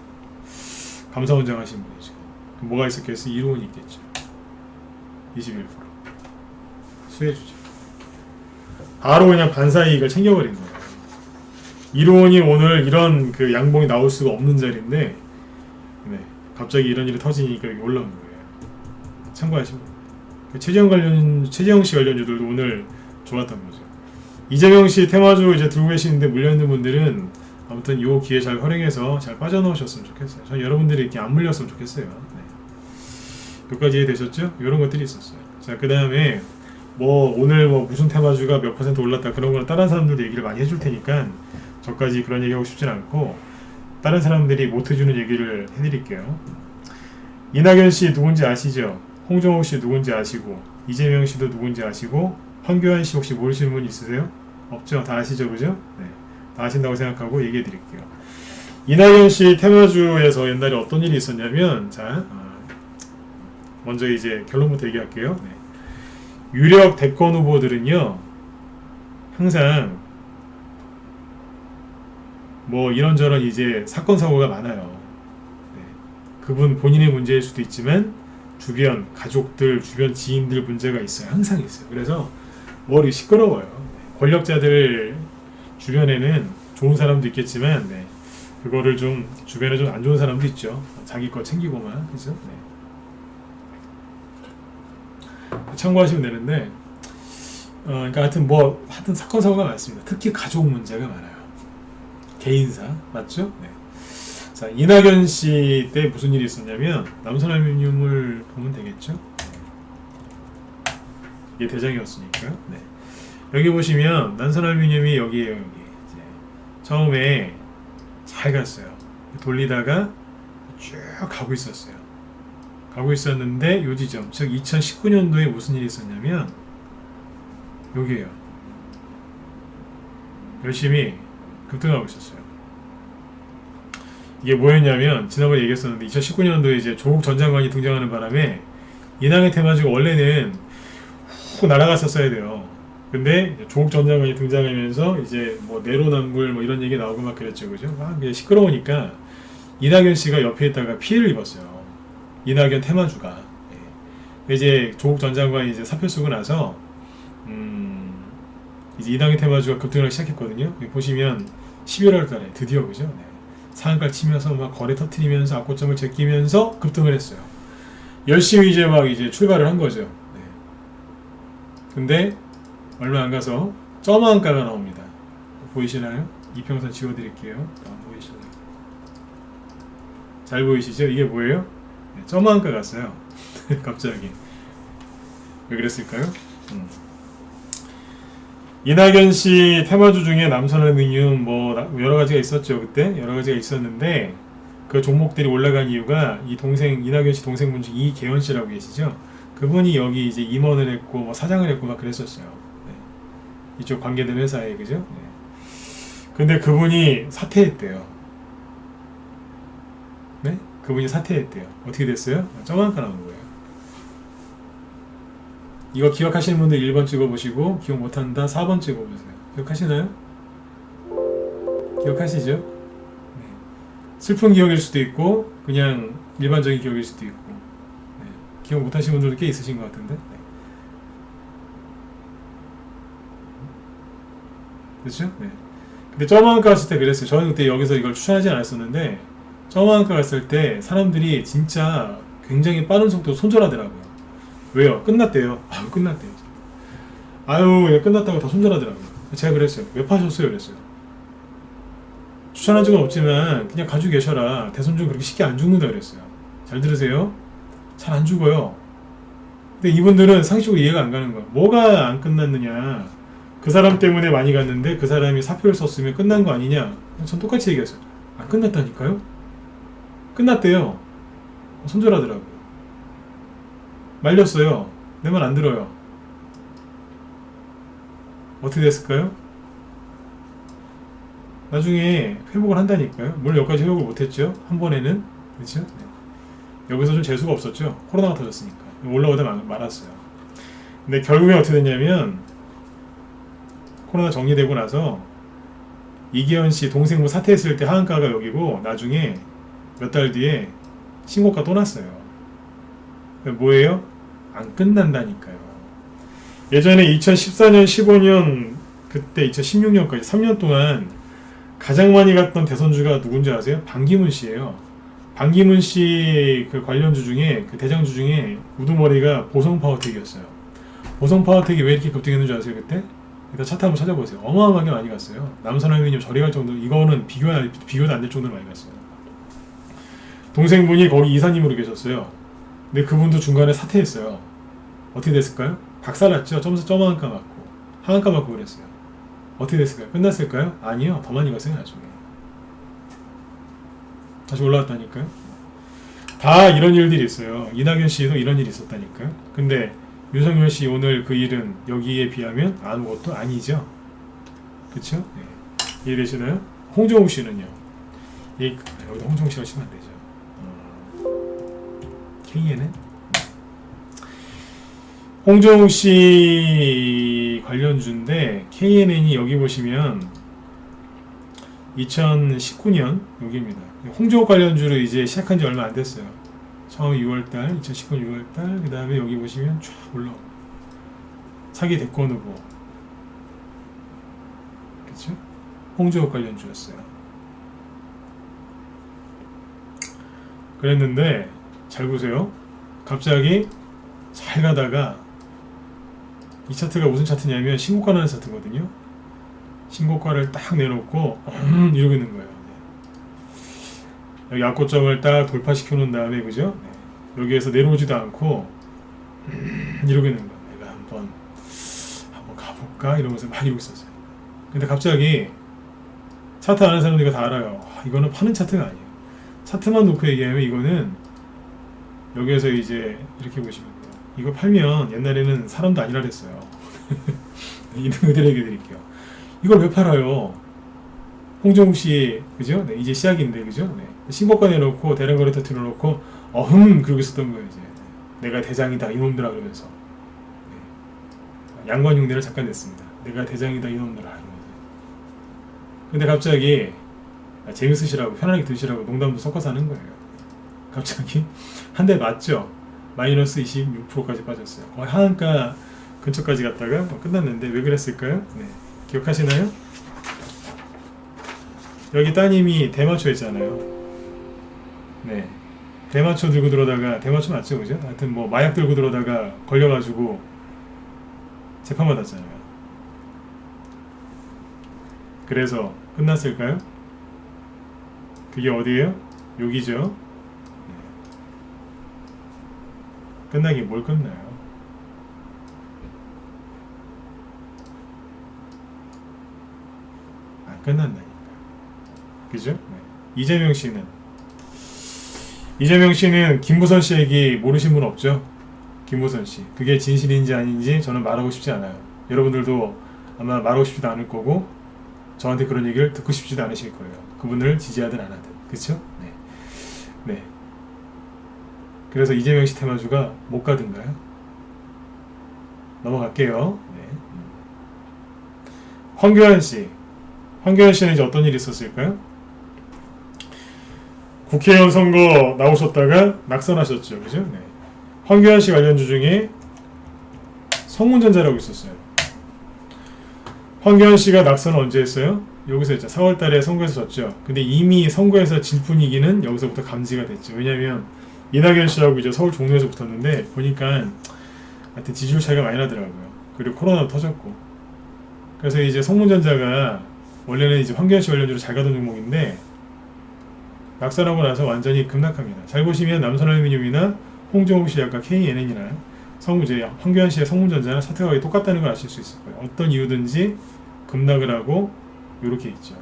감사원장 하신 분이죠. 그럼 뭐가 있었겠어요? 이로운이 있겠죠. 21%. 수혜주죠. 바로 그냥 반사이익을 챙겨버린 거예요. 이로운이 오늘 이런 그 양봉이 나올 수가 없는 자리인데, 네, 갑자기 이런 일이 터지니까 여기 올라온 거예요. 참고하시면. 최재형 씨 관련주들도 오늘 좋았던 거죠. 이재명 씨 테마주 이제 들고 계시는데 물려있는 분들은 아무튼 요 기회 잘 활용해서 잘 빠져나오셨으면 좋겠어요. 저 여러분들이 이렇게 안 물렸으면 좋겠어요. 네. 여기까지 이해되셨죠? 이런 것들이 있었어요. 자, 그 다음에 뭐 오늘 뭐 무슨 테마주가 몇 % 올랐다 그런 거는 다른 사람들도 얘기를 많이 해줄 테니까 저까지 그런 얘기하고 싶진 않고 다른 사람들이 못 해주는 얘기를 해드릴게요. 이낙연 씨 누군지 아시죠? 홍정욱 씨 누군지 아시고 이재명 씨도 누군지 아시고 황교안 씨 혹시 모르시는 분 있으세요? 없죠? 다 아시죠? 그죠? 네, 다 아신다고 생각하고 얘기해 드릴게요. 이낙연 씨 테마주에서 옛날에 어떤 일이 있었냐면, 자, 먼저 이제 결론부터 얘기할게요. 네. 유력 대권 후보들은요 항상 뭐 이런저런 이제 사건 사고가 많아요. 네. 그분 본인의 문제일 수도 있지만 주변 가족들, 주변 지인들 문제가 있어요. 항상 있어요. 그래서 머리 시끄러워요. 네. 권력자들 주변에는 좋은 사람도 있겠지만, 네. 그거를 좀 주변에 좀 안 좋은 사람도 있죠. 자기 거 챙기고만, 그죠? 네. 참고하시면 되는데, 그러니까 하여튼 사건 사고가 많습니다. 특히 가족 문제가 많아요. 개인사 맞죠? 네. 자, 이낙연 씨 때 무슨 일이 있었냐면 남선알루미늄을 보면 되겠죠? 이게 대장이었으니까요. 네. 여기 보시면 남선알루미늄이 여기에요. 여기 이제 처음에 잘 갔어요. 돌리다가 쭉 가고 있었어요. 가고 있었는데 요 지점, 즉 2019년도에 무슨 일이 있었냐면 여기에요. 열심히 급등하고 있었어요. 이게 뭐였냐면 지난번에 얘기했었는데 2019년도에 이제 조국 전 장관이 등장하는 바람에 이낙연 테마주가 원래는 훅 날아갔었어야 돼요. 근데 조국 전 장관이 등장하면서 이제 뭐 내로남불 뭐 이런 얘기 나오고 막 그랬죠, 그죠? 막 시끄러우니까 이낙연 씨가 옆에 있다가 피해를 입었어요. 이낙연 테마주가. 예. 이제 조국 전 장관이 이제 사표 쓰고 나서 이제 이낙연 테마주가 급등을 시작했거든요. 여기 보시면 11월 달에 드디어, 그죠? 네. 상한가 치면서 막 거래 터트리면서 악고점을 제끼면서 급등을 했어요. 열심히 이제 막 이제 출발을 한 거죠. 네. 근데 얼마 안 가서 점한가가 나옵니다. 보이시나요? 이평선 지워드릴게요. 안 보이시나요? 잘 보이시죠? 이게 뭐예요? 네, 점한가 갔어요. 갑자기. 왜 그랬을까요? 이낙연 씨 테마주 중에 남선언이윤 뭐 여러 가지가 있었죠. 그때 여러 가지가 있었는데 그 종목들이 올라간 이유가 이 동생 이낙연 씨 동생분 중 이계원 씨라고 계시죠. 그분이 여기 이제 임원을 했고 뭐 사장을 했고 막 그랬었어요. 네. 이쪽 관계된 회사에 그죠? 네. 근데 그분이 사퇴했대요. 네? 그분이 사퇴했대요. 어떻게 됐어요? 점한가 나온 거예요. 이거 기억하시는 분들 1번 찍어보시고 기억 못한다 4번 찍어보세요. 기억하시나요? 기억하시죠? 네. 슬픈 기억일 수도 있고 그냥 일반적인 기억일 수도 있고 네. 기억 못하시는 분들도 꽤 있으신 것 같은데 네. 그렇죠? 네. 근데 점한가 갔을 때 그랬어요. 저는 그때 여기서 이걸 추천하지 않았었는데 점한가 갔을 때 사람들이 진짜 굉장히 빠른 속도로 손절하더라고요. 왜요? 끝났대요. 아유 끝났대요. 아유 끝났다고 다 손절하더라고요. 제가 그랬어요. 왜 파셨어요? 그랬어요. 추천한 적은 없지만 그냥 가지고 계셔라. 대손주 그렇게 쉽게 안 죽는다 그랬어요. 잘 들으세요. 잘 안 죽어요. 근데 이분들은 상식적으로 이해가 안 가는 거야. 뭐가 안 끝났느냐. 그 사람 때문에 많이 갔는데 그 사람이 사표를 썼으면 끝난 거 아니냐. 전 똑같이 얘기했어요. 안 끝났다니까요. 끝났대요. 손절하더라고요. 말렸어요. 내 말 안 들어요. 어떻게 됐을까요? 나중에 회복을 한다니까요. 물론 여기까지 회복을 못했죠. 한 번에는. 그렇죠? 네. 여기서 좀 재수가 없었죠. 코로나가 터졌으니까. 올라오다 말았어요. 근데 결국에 어떻게 됐냐면 코로나 정리되고 나서 이계현 씨 동생분 사퇴했을 때 하한가가 여기고 나중에 몇 달 뒤에 신고가 또 났어요. 뭐예요? 안 끝난다니까요. 예전에 2014년, 15년, 그때 2016년까지 3년 동안 가장 많이 갔던 대선주가 누군지 아세요? 반기문 씨예요. 반기문 씨 그 관련주 중에 그 대장주 중에 우두머리가 보성파워텍이었어요. 보성파워텍이 왜 이렇게 급등했는지 아세요? 그때? 일단 차트 한번 찾아보세요. 어마어마하게 많이 갔어요. 남선화유님 저리 갈 정도, 이거는 비교도 안 될 정도로 많이 갔어요. 동생분이 거기 이사님으로 계셨어요. 근데 그분도 중간에 사퇴했어요. 어떻게 됐을까요? 박살났죠. 점한가 맞고 하한가 맞고 그랬어요. 어떻게 됐을까요? 끝났을까요? 아니요. 더 많이 갔어요. 나중에 다시 올라왔다니까요. 다 이런 일들이 있어요. 이낙연 씨도 이런 일이 있었다니까요. 근데 윤석열 씨 오늘 그 일은 여기에 비하면 아무것도 아니죠. 그쵸? 네. 이해되시나요? 홍정욱 씨는요. 여기다 홍정욱 씨가 치면 안 되죠. KNN? 홍정욱 씨 관련주인데 KNN이 여기 보시면 2019년 여기입니다. 홍정욱 관련주를 이제 시작한 지 얼마 안 됐어요. 처음 6월달, 2019년 6월달, 그 다음에 여기 보시면 쫙 올라옵니다. 차기 대권 후보. 그쵸? 홍정욱 관련주였어요. 그랬는데 잘 보세요. 갑자기 잘 가다가 이 차트가 무슨 차트냐면 신고가 나는 차트거든요. 신고가를 딱 내놓고 이러고 있는 거예요. 여기 약고점을 딱 돌파시켜 놓은 다음에 그죠? 네. 여기에서 내려오지도 않고 이러고 있는 거예요. 내가 한번 가볼까? 이러면서 막 이러고 있었어요. 근데 갑자기 차트 아는 사람들이 다 알아요. 이거는 파는 차트가 아니에요. 차트만 놓고 얘기하면 이거는 여기에서 이제 이렇게 보시면 돼요. 이거 팔면 옛날에는 사람도 아니라 그랬어요. 이는 그대로 얘기해 드릴게요. 이걸 왜 팔아요? 홍정욱 씨, 그죠? 네, 이제 시작인데, 그죠? 네. 신고가 내놓고, 대량거래 터트려 놓고, 그러고 있었던 거예요, 이제. 내가 대장이다, 이놈들아, 그러면서. 네. 양관 흉내를 잠깐 냈습니다. 내가 대장이다, 이놈들아, 이러면서. 근데 갑자기, 재밌으시라고, 편하게 드시라고 농담도 섞어서 하는 거예요. 갑자기, 한 대 맞죠? 마이너스 26%까지 빠졌어요. 거의 하한가 근처까지 갔다가 끝났는데, 왜 그랬을까요? 네. 기억하시나요? 여기 따님이 대마초 했잖아요. 네. 대마초 들고 들어다가, 대마초 맞죠? 그죠? 하여튼 뭐 마약 들고 들어다가 걸려가지고 재판 받았잖아요. 그래서 끝났을까요? 그게 어디예요? 여기죠. 끝나긴 뭘 끝나요? 끝난다니까. 그죠? 네. 이재명 씨는 김무선 씨 얘기 모르신 분 없죠? 김무선 씨. 그게 진실인지 아닌지 저는 말하고 싶지 않아요. 여러분들도 아마 말하고 싶지도 않을 거고 저한테 그런 얘기를 듣고 싶지도 않으실 거예요. 그분을 지지하든 안 하든. 그쵸? 네. 네. 그래서 이재명 씨 테마주가 못 가든가요? 넘어갈게요. 네. 황교안 씨는 이제 어떤 일이 있었을까요? 국회의원 선거 나오셨다가 낙선하셨죠. 그죠? 네. 황교안 씨 관련주 중에 성문전자라고 있었어요. 황교안 씨가 낙선을 언제 했어요? 여기서 했죠. 4월 달에 선거에서 졌죠. 근데 이미 선거에서 질 분위기는 여기서부터 감지가 됐죠. 왜냐면 이낙연 씨하고 이제 서울 종로에서 붙었는데 보니까 하여튼 지지율 차이가 많이 나더라고요. 그리고 코로나도 터졌고. 그래서 이제 성문전자가 원래는 이제 황교안 씨 관련주로 잘 가던 종목인데 낙선하고 나서 완전히 급락합니다. 잘 보시면 남선알루미늄이나 홍정욱 씨 아까 KNN이나 이제 황교안 씨의 성문전자나 차트가 똑같다는 걸 아실 수 있을 거예요. 어떤 이유든지 급락을 하고 이렇게 있죠.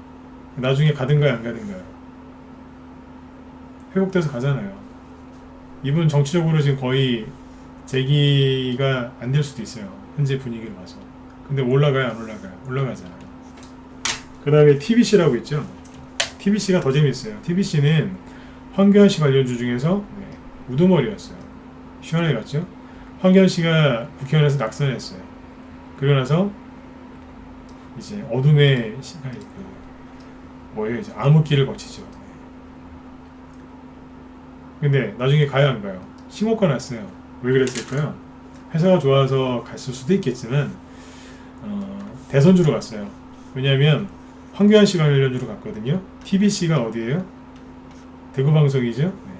나중에 가든가요 안 가든가요? 회복돼서 가잖아요. 이분 정치적으로 지금 거의 재기가 안 될 수도 있어요. 현재 분위기를 봐서. 근데 올라가요 안 올라가요? 올라가잖아요. 그 다음에 TBC라고 있죠. TBC가 더 재밌어요. TBC는 황교안 씨 관련주 중에서 우두머리였어요. 시원하게 갔죠. 황교안 씨가 국회의원에서 낙선했어요. 그러고 나서 이제 어둠의 이제 암흑기를 거치죠. 근데 나중에 가요 안 가요? 신고가 났어요. 왜 그랬을까요? 회사가 좋아서 갔을 수도 있겠지만 대선주로 갔어요. 왜냐하면 황교안 씨 관련주로 갔거든요. TBC가 어디예요? 대구 방송이죠. 네.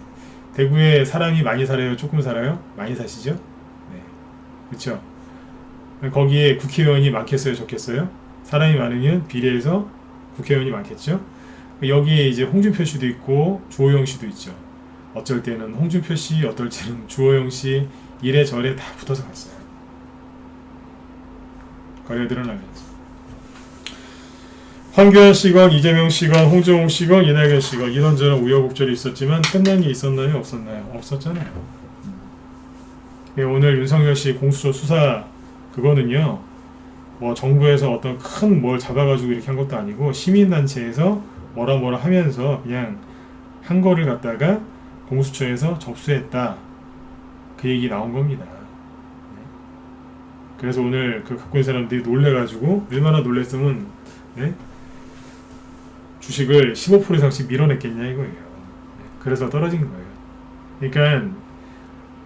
대구에 사람이 많이 살아요? 조금 살아요? 많이 사시죠? 네. 그렇죠. 거기에 국회의원이 많겠어요? 적겠어요? 사람이 많으면 비례해서 국회의원이 많겠죠. 여기에 이제 홍준표 씨도 있고 주호영 씨도 있죠. 어쩔 때는 홍준표 씨, 어떨 때는 주호영 씨 이래저래 다 붙어서 갔어요. 거래들은 알겠죠. 황교안 씨건 이재명 씨건 홍정욱 씨건 이낙연 씨건 이런저런 우여곡절이 있었지만 끝난 게 있었나요? 없었나요? 없었잖아요. 오늘 윤석열 씨 공수처 수사 그거는요. 뭐 정부에서 어떤 큰 뭘 잡아가지고 이렇게 한 것도 아니고 시민단체에서 뭐라 하면서 그냥 한 거를 갖다가 공수처에서 접수했다. 그 얘기 나온 겁니다. 그래서 오늘 그 갖고 있는 사람들이 놀래가지고 얼마나 놀랬으면 주식을 15% 이상씩 밀어냈겠냐 이거예요. 그래서 떨어진 거예요. 그러니까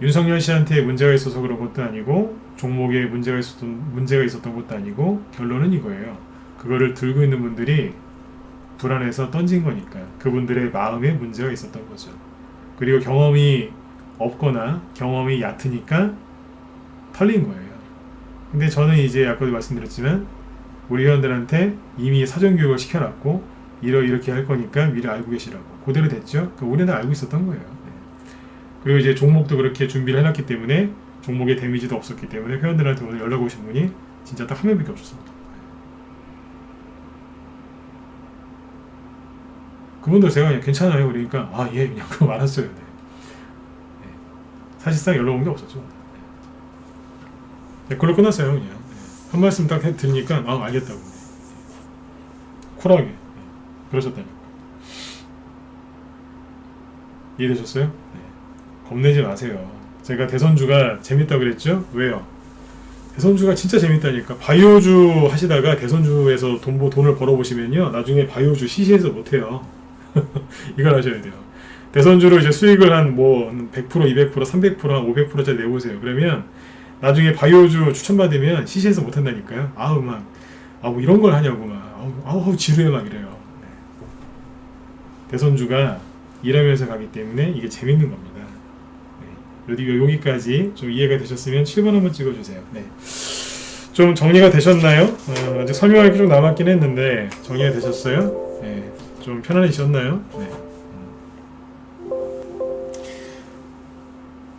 윤석열 씨한테 문제가 있어서 그런 것도 아니고 종목에 문제가 있었던 것도 아니고 결론은 이거예요. 그거를 들고 있는 분들이 불안해서 던진 거니까 그분들의 마음에 문제가 있었던 거죠. 그리고 경험이 없거나 경험이 얕으니까 털린 거예요. 근데 저는 이제 아까도 말씀드렸지만 우리 회원들한테 이미 사전교육을 시켜놨고 이렇게 할 거니까 미리 알고 계시라고 그대로 됐죠. 우리는 알고 있었던 거예요. 그리고 이제 종목도 그렇게 준비를 해놨기 때문에 종목에 데미지도 없었기 때문에 회원들한테 오늘 연락 오신 분이 진짜 딱 한 명밖에 없었습니다. 그분도 제가 그냥 괜찮아요 그러니까 예 그냥 그거 알았어요. 사실상 연락 온 게 없었죠. 그걸로 끝났어요. 그냥 한 말씀 딱 들으니까 알겠다고 쿨하게 그러셨다니까. 이해되셨어요? 겁내지 마세요. 제가 대선주가 재밌다고 그랬죠? 왜요? 대선주가 진짜 재밌다니까. 바이오주 하시다가 대선주에서 돈을 벌어보시면요 나중에 바이오주 시시해서 못해요. 이걸 하셔야 돼요. 대선주로 이제 수익을 한 100%, 200%, 300%, 한 500%짜리 내보세요. 그러면 나중에 바이오주 추천받으면 시시해서 못한다니까요. 뭐 이런 걸 하냐고 지루해 이래요. 대선주가 이러면서 가기 때문에 이게 재밌는 겁니다. 여기까지 좀 이해가 되셨으면 7번 한번 찍어주세요. 좀 정리가 되셨나요? 아직 설명할 게 좀 남았긴 했는데 정리가 되셨어요? 네, 좀 편안해지셨나요? 네.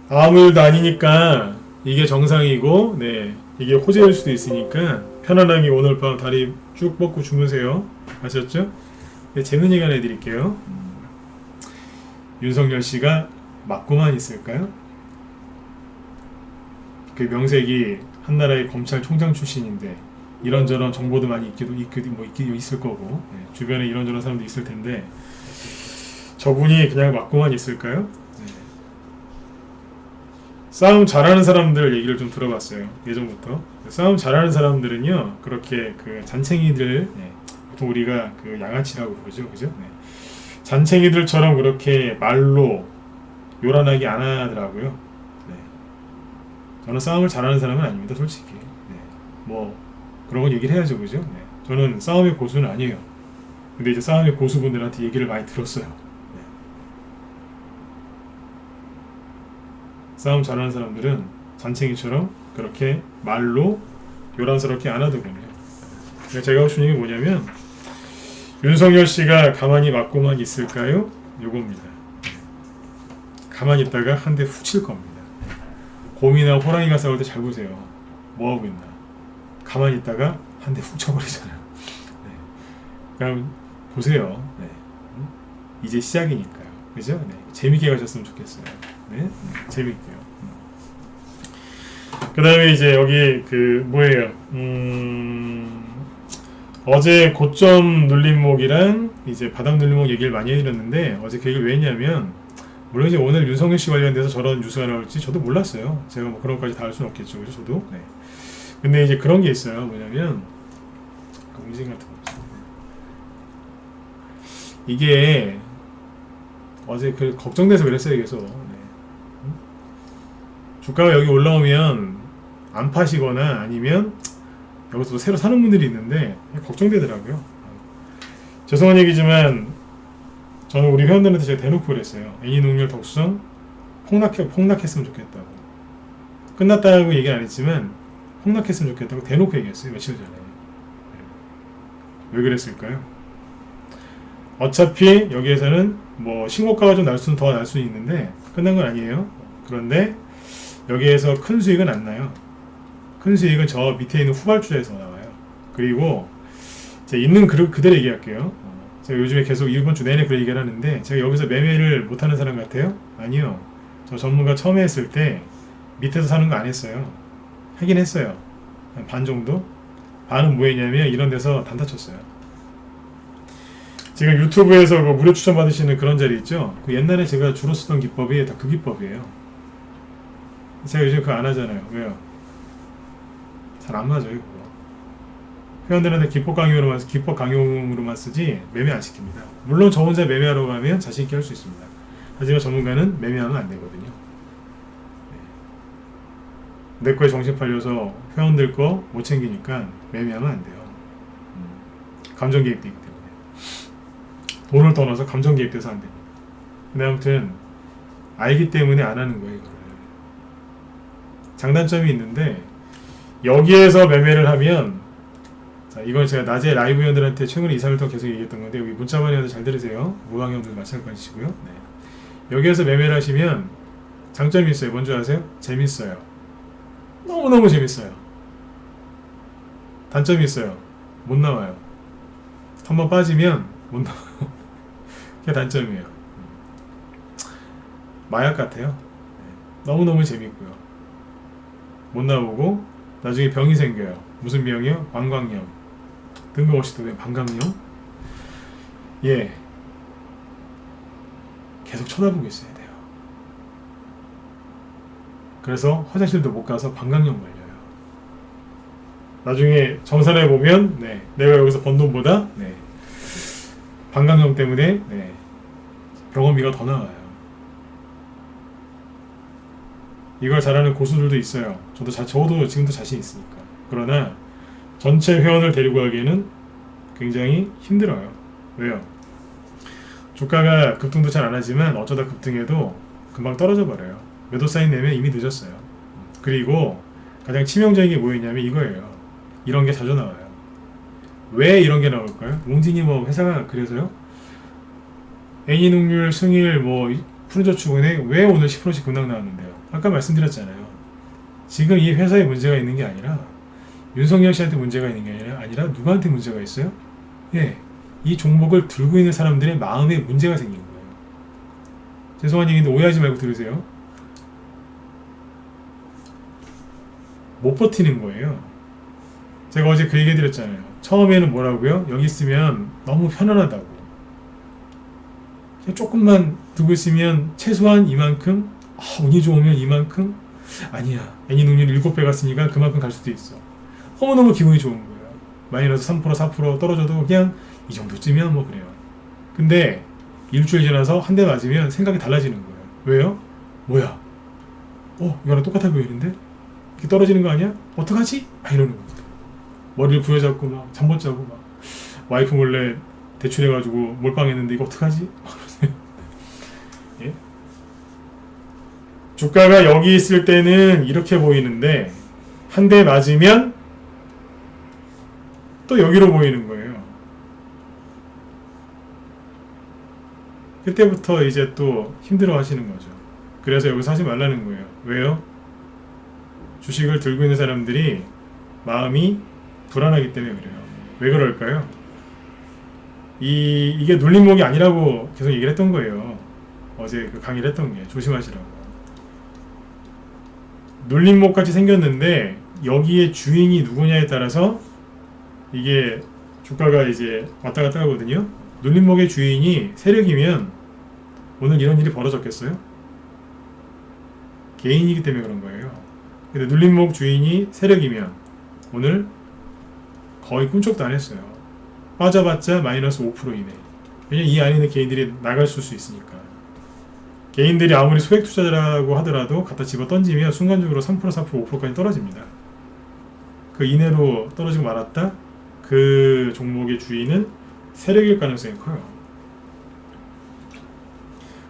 아무 일도 아니니까 이게 정상이고, 네, 이게 호재일 수도 있으니까 편안하게 오늘 밤 다리 쭉 뻗고 주무세요. 아셨죠? 네, 재밌는 얘기 하나 해드릴게요. 윤석열 씨가 맞고만 있을까요? 그 명색이 한나라의 검찰총장 출신인데 이런저런 정보도 많이 있기도 있을 거고, 네, 주변에 이런저런 사람도 있을 텐데 저분이 그냥 맞고만 있을까요? 네. 싸움 잘하는 사람들 얘기를 좀 들어봤어요. 예전부터 싸움 잘하는 사람들은요 그렇게 그 잔챙이들, 네, 보통 우리가 그 양아치라고 부르죠, 그죠? 네. 잔챙이들처럼 그렇게 말로 요란하게 안 하더라고요. 네. 저는 싸움을 잘하는 사람은 아닙니다, 솔직히. 네. 뭐 그런 건 얘기를 해야죠, 그죠? 네. 저는 싸움의 고수는 아니에요. 근데 이제 싸움의 고수분들한테 얘기를 많이 들었어요. 네. 싸움 잘하는 사람들은 잔챙이처럼 그렇게 말로 요란스럽게 안 하더군요. 제가 하고 싶은 얘기 뭐냐면 윤석열 씨가 가만히 맞고만 있을까요? 요겁니다. 가만히 있다가 한 대 훅 칠 겁니다. 곰이나 호랑이가 싸울 때 잘 보세요. 뭐 하고 있나? 가만히 있다가 한 대 훅 쳐버리잖아요. 네. 그럼 보세요. 네. 이제 시작이니까요. 그죠? 네. 재밌게 가셨으면 좋겠어요. 네. 재밌게요. 그 다음에 이제 여기 그 뭐예요? 어제 고점 눌림목이랑 이제 바닥 눌림목 얘기를 많이 해드렸는데 어제 그 얘기를 왜 했냐면 물론 이제 오늘 윤석열 씨 관련돼서 저런 뉴스가 나올지 저도 몰랐어요. 제가 뭐 그런 것까지 다 알 수는 없겠죠, 그죠? 저도. 네. 근데 이제 그런 게 있어요. 뭐냐면 공진 같은 거 있어요. 이게 어제 그 걱정돼서 그랬어요, 계속. 네. 주가가 여기 올라오면 안 파시거나 아니면 여기서 또 새로 사는 분들이 있는데 걱정되더라고요. 죄송한 얘기지만 저는 우리 회원들한테 제가 대놓고 그랬어요. A농렬 덕수성 폭락했으면 좋겠다고. 끝났다고 얘기 안 했지만 폭락했으면 좋겠다고 대놓고 얘기했어요. 며칠 전에. 왜 그랬을까요? 어차피 여기에서는 뭐 신고가가 좀 날 수는 더 날 수는 있는데 끝난 건 아니에요. 그런데 여기에서 큰 수익은 안 나요. 큰 수익은 저 밑에 있는 후발주자에서 나와요. 그리고 제가 있는 그대로 얘기할게요. 제가 요즘에 계속 이번 주 내내 그 얘기를 하는데 제가 여기서 매매를 못하는 사람 같아요? 아니요. 저 전문가 처음에 했을 때 밑에서 사는 거 안 했어요. 하긴 했어요. 한 반 정도? 반은 뭐 했냐면 이런 데서 단타 쳤어요. 지금 유튜브에서 그 무료 추천 받으시는 그런 자리 있죠? 그 옛날에 제가 주로 쓰던 기법이 다 그 기법이에요. 제가 요즘 그거 안 하잖아요. 왜요? 잘 안 맞아요, 그거. 회원들한테 기법 강요로만 쓰지 매매 안 시킵니다. 물론 저 혼자 매매하러 가면 자신 있게 할 수 있습니다. 하지만 전문가는 매매하면 안 되거든요. 네. 내 거에 정신 팔려서 회원들 거 못 챙기니까 매매하면 안 돼요. 감정 개입되기 때문에. 돈을 떠나서 감정 개입돼서 안 됩니다. 근데 아무튼 알기 때문에 안 하는 거예요, 이거를. 장단점이 있는데 여기에서 매매를 하면, 자, 이건 제가 낮에 라이브 회원들한테 최근에 2-3일 동안 계속 얘기했던 건데 여기 문자만 회원들 잘 들으세요. 무방형들 마찬가지시고요. 네. 여기에서 매매를 하시면 장점이 있어요. 뭔지 아세요? 재밌어요. 너무너무 재밌어요. 단점이 있어요. 못 나와요. 한번 빠지면 못 나와요. 그게 단점이에요. 마약 같아요. 너무너무 재밌고요. 못 나오고 나중에 병이 생겨요. 무슨 병이요? 방광염. 뜬금없이 또 방광염? 예. 계속 쳐다보고 있어야 돼요. 그래서 화장실도 못 가서 방광염 걸려요. 나중에 정산해 보면, 네, 내가 여기서 번 돈보다, 네, 방광염 때문에, 네, 병원비가 더 나와요. 이걸 잘하는 고수들도 있어요. 저도 지금도 자신 있으니까. 그러나 전체 회원을 데리고 가기에는 굉장히 힘들어요. 왜요? 주가가 급등도 잘 안 하지만 어쩌다 급등해도 금방 떨어져 버려요. 매도 사인 내면 이미 늦었어요. 그리고 가장 치명적인 게 뭐였냐면 이거예요. 이런 게 자주 나와요. 왜 이런 게 나올까요? 웅진이 뭐 회사가 그래서요? N이능률, 승일, 뭐 푸른저축은행 왜 오늘 10%씩 급락 나왔는데요? 아까 말씀드렸잖아요. 지금 이 회사에 문제가 있는 게 아니라 윤석열 씨한테 문제가 있는 게 아니라 누구한테 문제가 있어요? 예, 이 종목을 들고 있는 사람들의 마음에 문제가 생긴 거예요. 죄송한 얘기인데 오해하지 말고 들으세요. 못 버티는 거예요. 제가 어제 그 얘기 해드렸잖아요. 처음에는 뭐라고요? 여기 있으면 너무 편안하다고. 그냥 조금만 두고 있으면 최소한 이만큼, 운이 좋으면 이만큼, 아니야. N이 능률이 7배 갔으니까 그만큼 갈 수도 있어. 너무너무 기분이 좋은 거예요. 마이너스 3%, 4% 떨어져도 그냥 이 정도쯤이야 뭐 그래요. 근데 일주일 지나서 한 대 맞으면 생각이 달라지는 거예요. 왜요? 뭐야? 이거랑 똑같아 보이는데? 이렇게 떨어지는 거 아니야? 어떡하지? 이러는 거예요. 머리를 부여잡고 막 잠 못 자고 막 와이프 몰래 대출해가지고 몰빵했는데 이거 어떡하지? 예? 주가가 여기 있을 때는 이렇게 보이는데 한 대 맞으면 또 여기로 보이는 거예요. 그때부터 이제 또 힘들어 하시는 거죠. 그래서 여기서 하지 말라는 거예요. 왜요? 주식을 들고 있는 사람들이 마음이 불안하기 때문에 그래요. 왜 그럴까요? 이게 눌림목이 아니라고 계속 얘기를 했던 거예요. 어제 그 강의를 했던 게 조심하시라고. 눌림목 같이 생겼는데 여기에 주인이 누구냐에 따라서 이게 주가가 이제 왔다 갔다 하거든요. 눌림목의 주인이 세력이면 오늘 이런 일이 벌어졌겠어요? 개인이기 때문에 그런 거예요. 근데 눌림목 주인이 세력이면 오늘 거의 꿈쩍도 안 했어요. 빠져봤자 마이너스 5% 이내. 왜냐면 이 안에 있는 개인들이 나갈 수 있으니까. 개인들이 아무리 소액 투자자라고 하더라도 갖다 집어 던지면 순간적으로 3%, 4%, 5%까지 떨어집니다. 그 이내로 떨어지고 말았다? 그 종목의 주인은 세력일 가능성이 커요.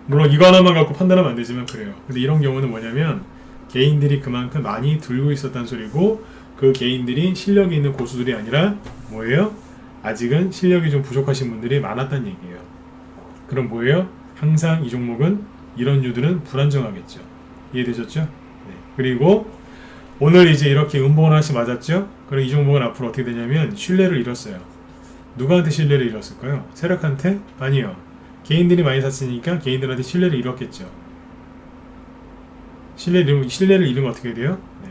물론 이거 하나만 갖고 판단하면 안 되지만 그래요. 근데 이런 경우는 뭐냐면 개인들이 그만큼 많이 들고 있었다는 소리고 그 개인들이 실력이 있는 고수들이 아니라 뭐예요? 아직은 실력이 좀 부족하신 분들이 많았다는 얘기예요. 그럼 뭐예요? 항상 이 종목은 이런 류들은 불안정하겠죠. 이해되셨죠? 네. 그리고 오늘 이제 이렇게 음봉을 하나씩 맞았죠? 그럼 이 종목은 앞으로 어떻게 되냐면 신뢰를 잃었어요. 누구한테 신뢰를 잃었을까요? 세력한테? 아니요. 개인들이 많이 샀으니까 개인들한테 신뢰를 잃었겠죠. 신뢰를 잃으면 어떻게 돼요? 네.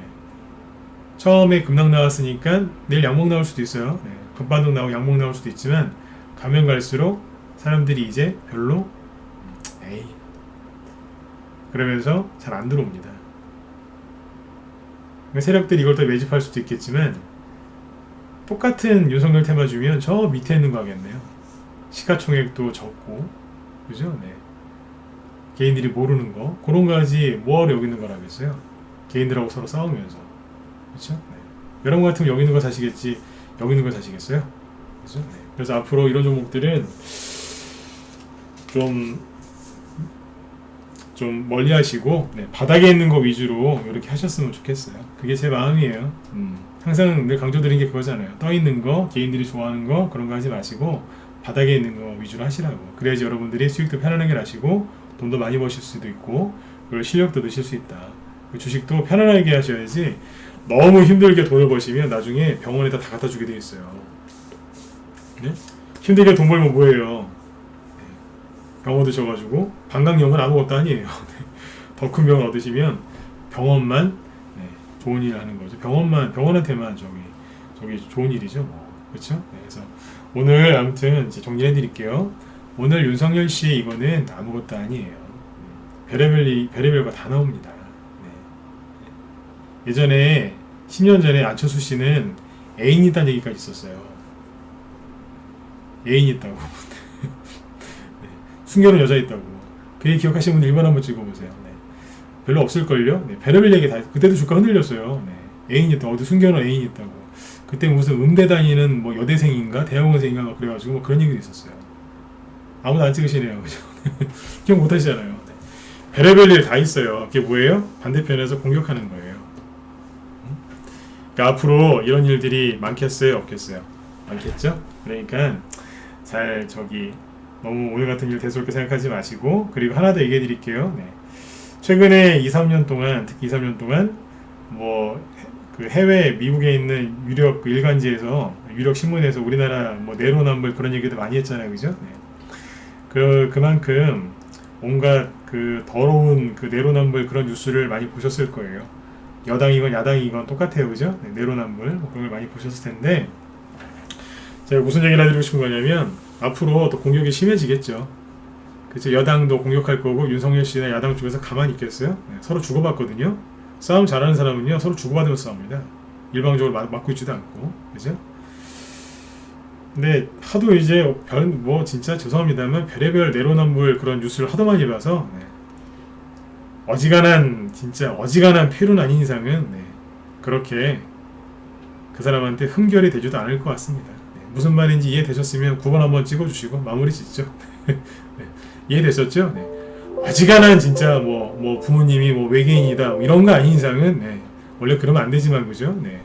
처음에 급락 나왔으니까 내일 양봉 나올 수도 있어요. 네. 급반등 나오고 양봉 나올 수도 있지만 가면 갈수록 사람들이 이제 별로 에이 그러면서 잘 안 들어옵니다. 세력들이 이걸 또 매집할 수도 있겠지만 똑같은 윤석열 테마 주면 저 밑에 있는 거 하겠네요. 시가총액도 적고 그죠? 네. 개인들이 모르는 거 그런 거 하지 뭐하러 여기 있는 걸 하겠어요? 개인들하고 서로 싸우면서 그렇죠? 네. 여러분 같으면 여기 있는 거 사시겠지 여기 있는 거 사시겠어요? 그렇죠? 네. 그래서 앞으로 이런 종목들은 좀 멀리 하시고 네, 바닥에 있는 거 위주로 이렇게 하셨으면 좋겠어요. 그게 제 마음이에요. 항상 늘 강조드린 게 그거잖아요. 떠 있는 거, 개인들이 좋아하는 거 그런 거 하지 마시고 바닥에 있는 거 위주로 하시라고. 그래야지 여러분들이 수익도 편안하게 나시고 돈도 많이 버실 수도 있고 그리고 실력도 드실 수 있다. 주식도 편안하게 하셔야지 너무 힘들게 돈을 버시면 나중에 병원에다 다 갖다 주게 돼 있어요. 네? 힘들게 돈 벌면 뭐예요? 병원 드셔가지고 방광염은 아무것도 아니에요. 더 큰 병을 얻으시면 병원만 네, 좋은 일을 하는 거죠. 병원한테만 저기 좋은 일이죠. 뭐. 그렇죠? 네, 그래서 오늘 아무튼 이제 정리해드릴게요. 오늘 윤석열 씨의 이거는 아무것도 아니에요. 별의별 거 다 나옵니다. 네. 예전에 10년 전에 안철수 씨는 애인이 있다는 얘기까지 있었어요. 애인이 있다고. 숨겨놓은 여자 있다고. 그 얘기 기억하시는 분들 1번 한번 찍어보세요. 네. 별로 없을걸요? 네. 별의별 얘기 다, 그때도 주가 흔들렸어요. 네. 애인이 있다. 어디 숨겨놓은 애인이 있다고. 그때 무슨 음대 다니는 뭐 여대생인가? 대학원생인가? 막 그래가지고 뭐 그런 얘기도 있었어요. 아무도 안 찍으시네요. 그죠? 기억 못 하시잖아요. 네. 별의별 일 다 있어요. 그게 뭐예요? 반대편에서 공격하는 거예요. 그러니까 앞으로 이런 일들이 많겠어요, 없겠어요? 많겠죠? 그러니까 잘 너무 오늘 같은 일 대수롭게 생각하지 마시고, 그리고 하나 더 얘기해 드릴게요. 네. 최근에 2, 3년 동안, 특히 2, 3년 동안 그 해외 미국에 있는 유력 그 일간지에서, 유력 신문에서 우리나라 내로남불 그런 얘기도 많이 했잖아요, 그죠? 네. 그만큼 온갖 그 더러운 그 내로남불 그런 뉴스를 많이 보셨을 거예요. 여당이건 야당이건 똑같아요, 그죠? 네, 내로남불 그런 걸 많이 보셨을 텐데, 제가 무슨 얘기를 해드리고 싶은 거냐면, 앞으로 또 공격이 심해지겠죠. 그죠? 여당도 공격할 거고, 윤석열 씨나 야당 쪽에서 가만히 있겠어요? 네, 서로 주고받거든요. 싸움 잘하는 사람은요, 서로 주고받으면서 싸웁니다. 일방적으로 맞고 있지도 않고, 그죠? 근데 하도 이제 진짜 죄송합니다만 별의별 내로남불 그런 뉴스를 하도 많이 봐서, 네. 진짜 어지간한 패륜 아닌 이상은, 네. 그렇게 그 사람한테 흠결이 되지도 않을 것 같습니다. 네. 무슨 말인지 이해되셨으면 9번 한번 찍어주시고 마무리 짓죠. 네. 이해되셨죠? 네. 어지간한 진짜 부모님이 외계인이다 이런 거 아닌 이상은, 네. 원래 그러면 안 되지만, 그죠? 네.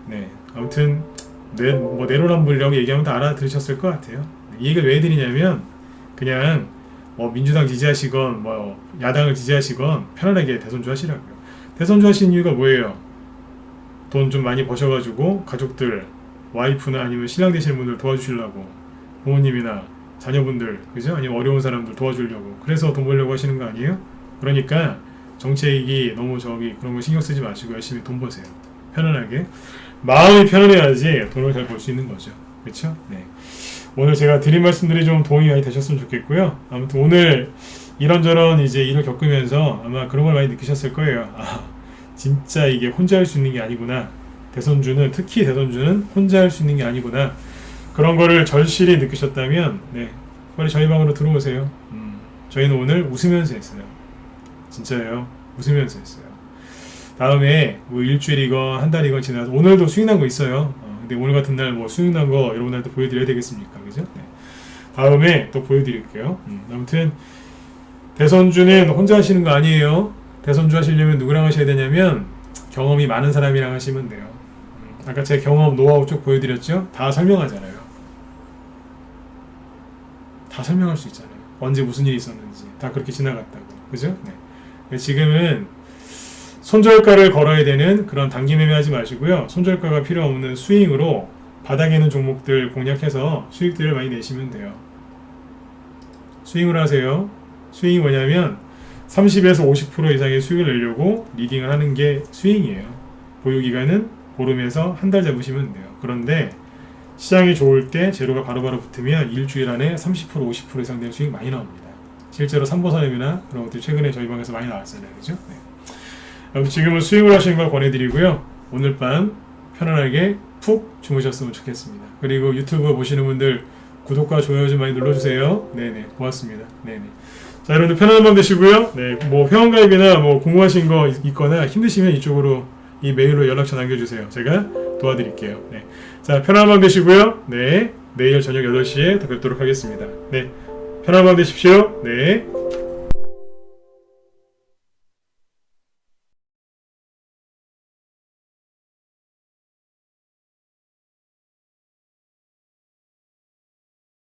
네. 아무튼 내로남불이라고 얘기하면 다 알아들으셨을 것 같아요. 이 얘기를 왜 해드리냐면, 그냥 민주당 지지하시건 야당을 지지하시건 편안하게 대선주 하시라고요. 대선주 하시는 이유가 뭐예요? 돈 좀 많이 버셔가지고 가족들, 와이프나 아니면 신랑 되시는 분들 도와주시려고, 부모님이나 자녀분들, 그죠? 아니면 어려운 사람들 도와주려고, 그래서 돈 벌려고 하시는 거 아니에요? 그러니까 정책이 너무 그런 거 신경 쓰지 마시고 열심히 돈 버세요. 편안하게. 마음이 편안해야지 돈을 잘 벌 수 있는 거죠. 그렇죠? 네. 오늘 제가 드린 말씀들이 좀 도움이 많이 되셨으면 좋겠고요. 아무튼 오늘 이런저런 이제 일을 겪으면서 아마 그런 걸 많이 느끼셨을 거예요. 진짜 이게 혼자 할 수 있는 게 아니구나. 특히 대선주는 혼자 할 수 있는 게 아니구나. 그런 거를 절실히 느끼셨다면, 네, 빨리 저희 방으로 들어오세요. 저희는 오늘 웃으면서 했어요. 진짜예요. 웃으면서 했어요. 다음에 일주일이건 한 달이건 지나서 오늘도 수익 난 거 있어요. 근데 오늘 같은 날 수익 난 거 여러분들한테 보여드려야 되겠습니까? 그죠? 네. 다음에 또 보여드릴게요. 아무튼 대선주는 혼자 하시는 거 아니에요. 대선주 하시려면 누구랑 하셔야 되냐면 경험이 많은 사람이랑 하시면 돼요. 아까 제 경험 노하우 쭉 보여드렸죠? 다 설명하잖아요. 다 설명할 수 있잖아요. 언제 무슨 일이 있었는지 다 그렇게 지나갔다고. 그죠? 네. 지금은 손절가를 걸어야 되는 그런 단기 매매하지 마시고요. 손절가가 필요 없는 스윙으로 바닥에 있는 종목들 공략해서 수익들을 많이 내시면 돼요. 스윙을 하세요. 스윙이 뭐냐면 30에서 50% 이상의 수익을 내려고 리딩을 하는 게 스윙이에요. 보유기간은 보름에서 한 달 잡으시면 돼요. 그런데 시장이 좋을 때 재료가 바로바로 붙으면 일주일 안에 30% 50% 이상 되는 수익 많이 나옵니다. 실제로 삼보산업이나 그런 것들이 최근에 저희 방에서 많이 나왔잖아요. 그죠? 네. 지금은 스윙을 하시는 걸 권해드리고요. 오늘 밤 편안하게 푹 주무셨으면 좋겠습니다. 그리고 유튜브 보시는 분들 구독과 좋아요 좀 많이 눌러주세요. 네네, 고맙습니다. 네네. 자, 여러분들 편안한 밤 되시고요. 네, 회원가입이나 궁금하신 거 있거나 힘드시면 이쪽으로 이 메일로 연락처 남겨주세요. 제가 도와드릴게요. 네. 자, 편안한 밤 되시고요. 네, 내일 저녁 8시에 더 뵙도록 하겠습니다. 네, 편안한 밤 되십시오. 네.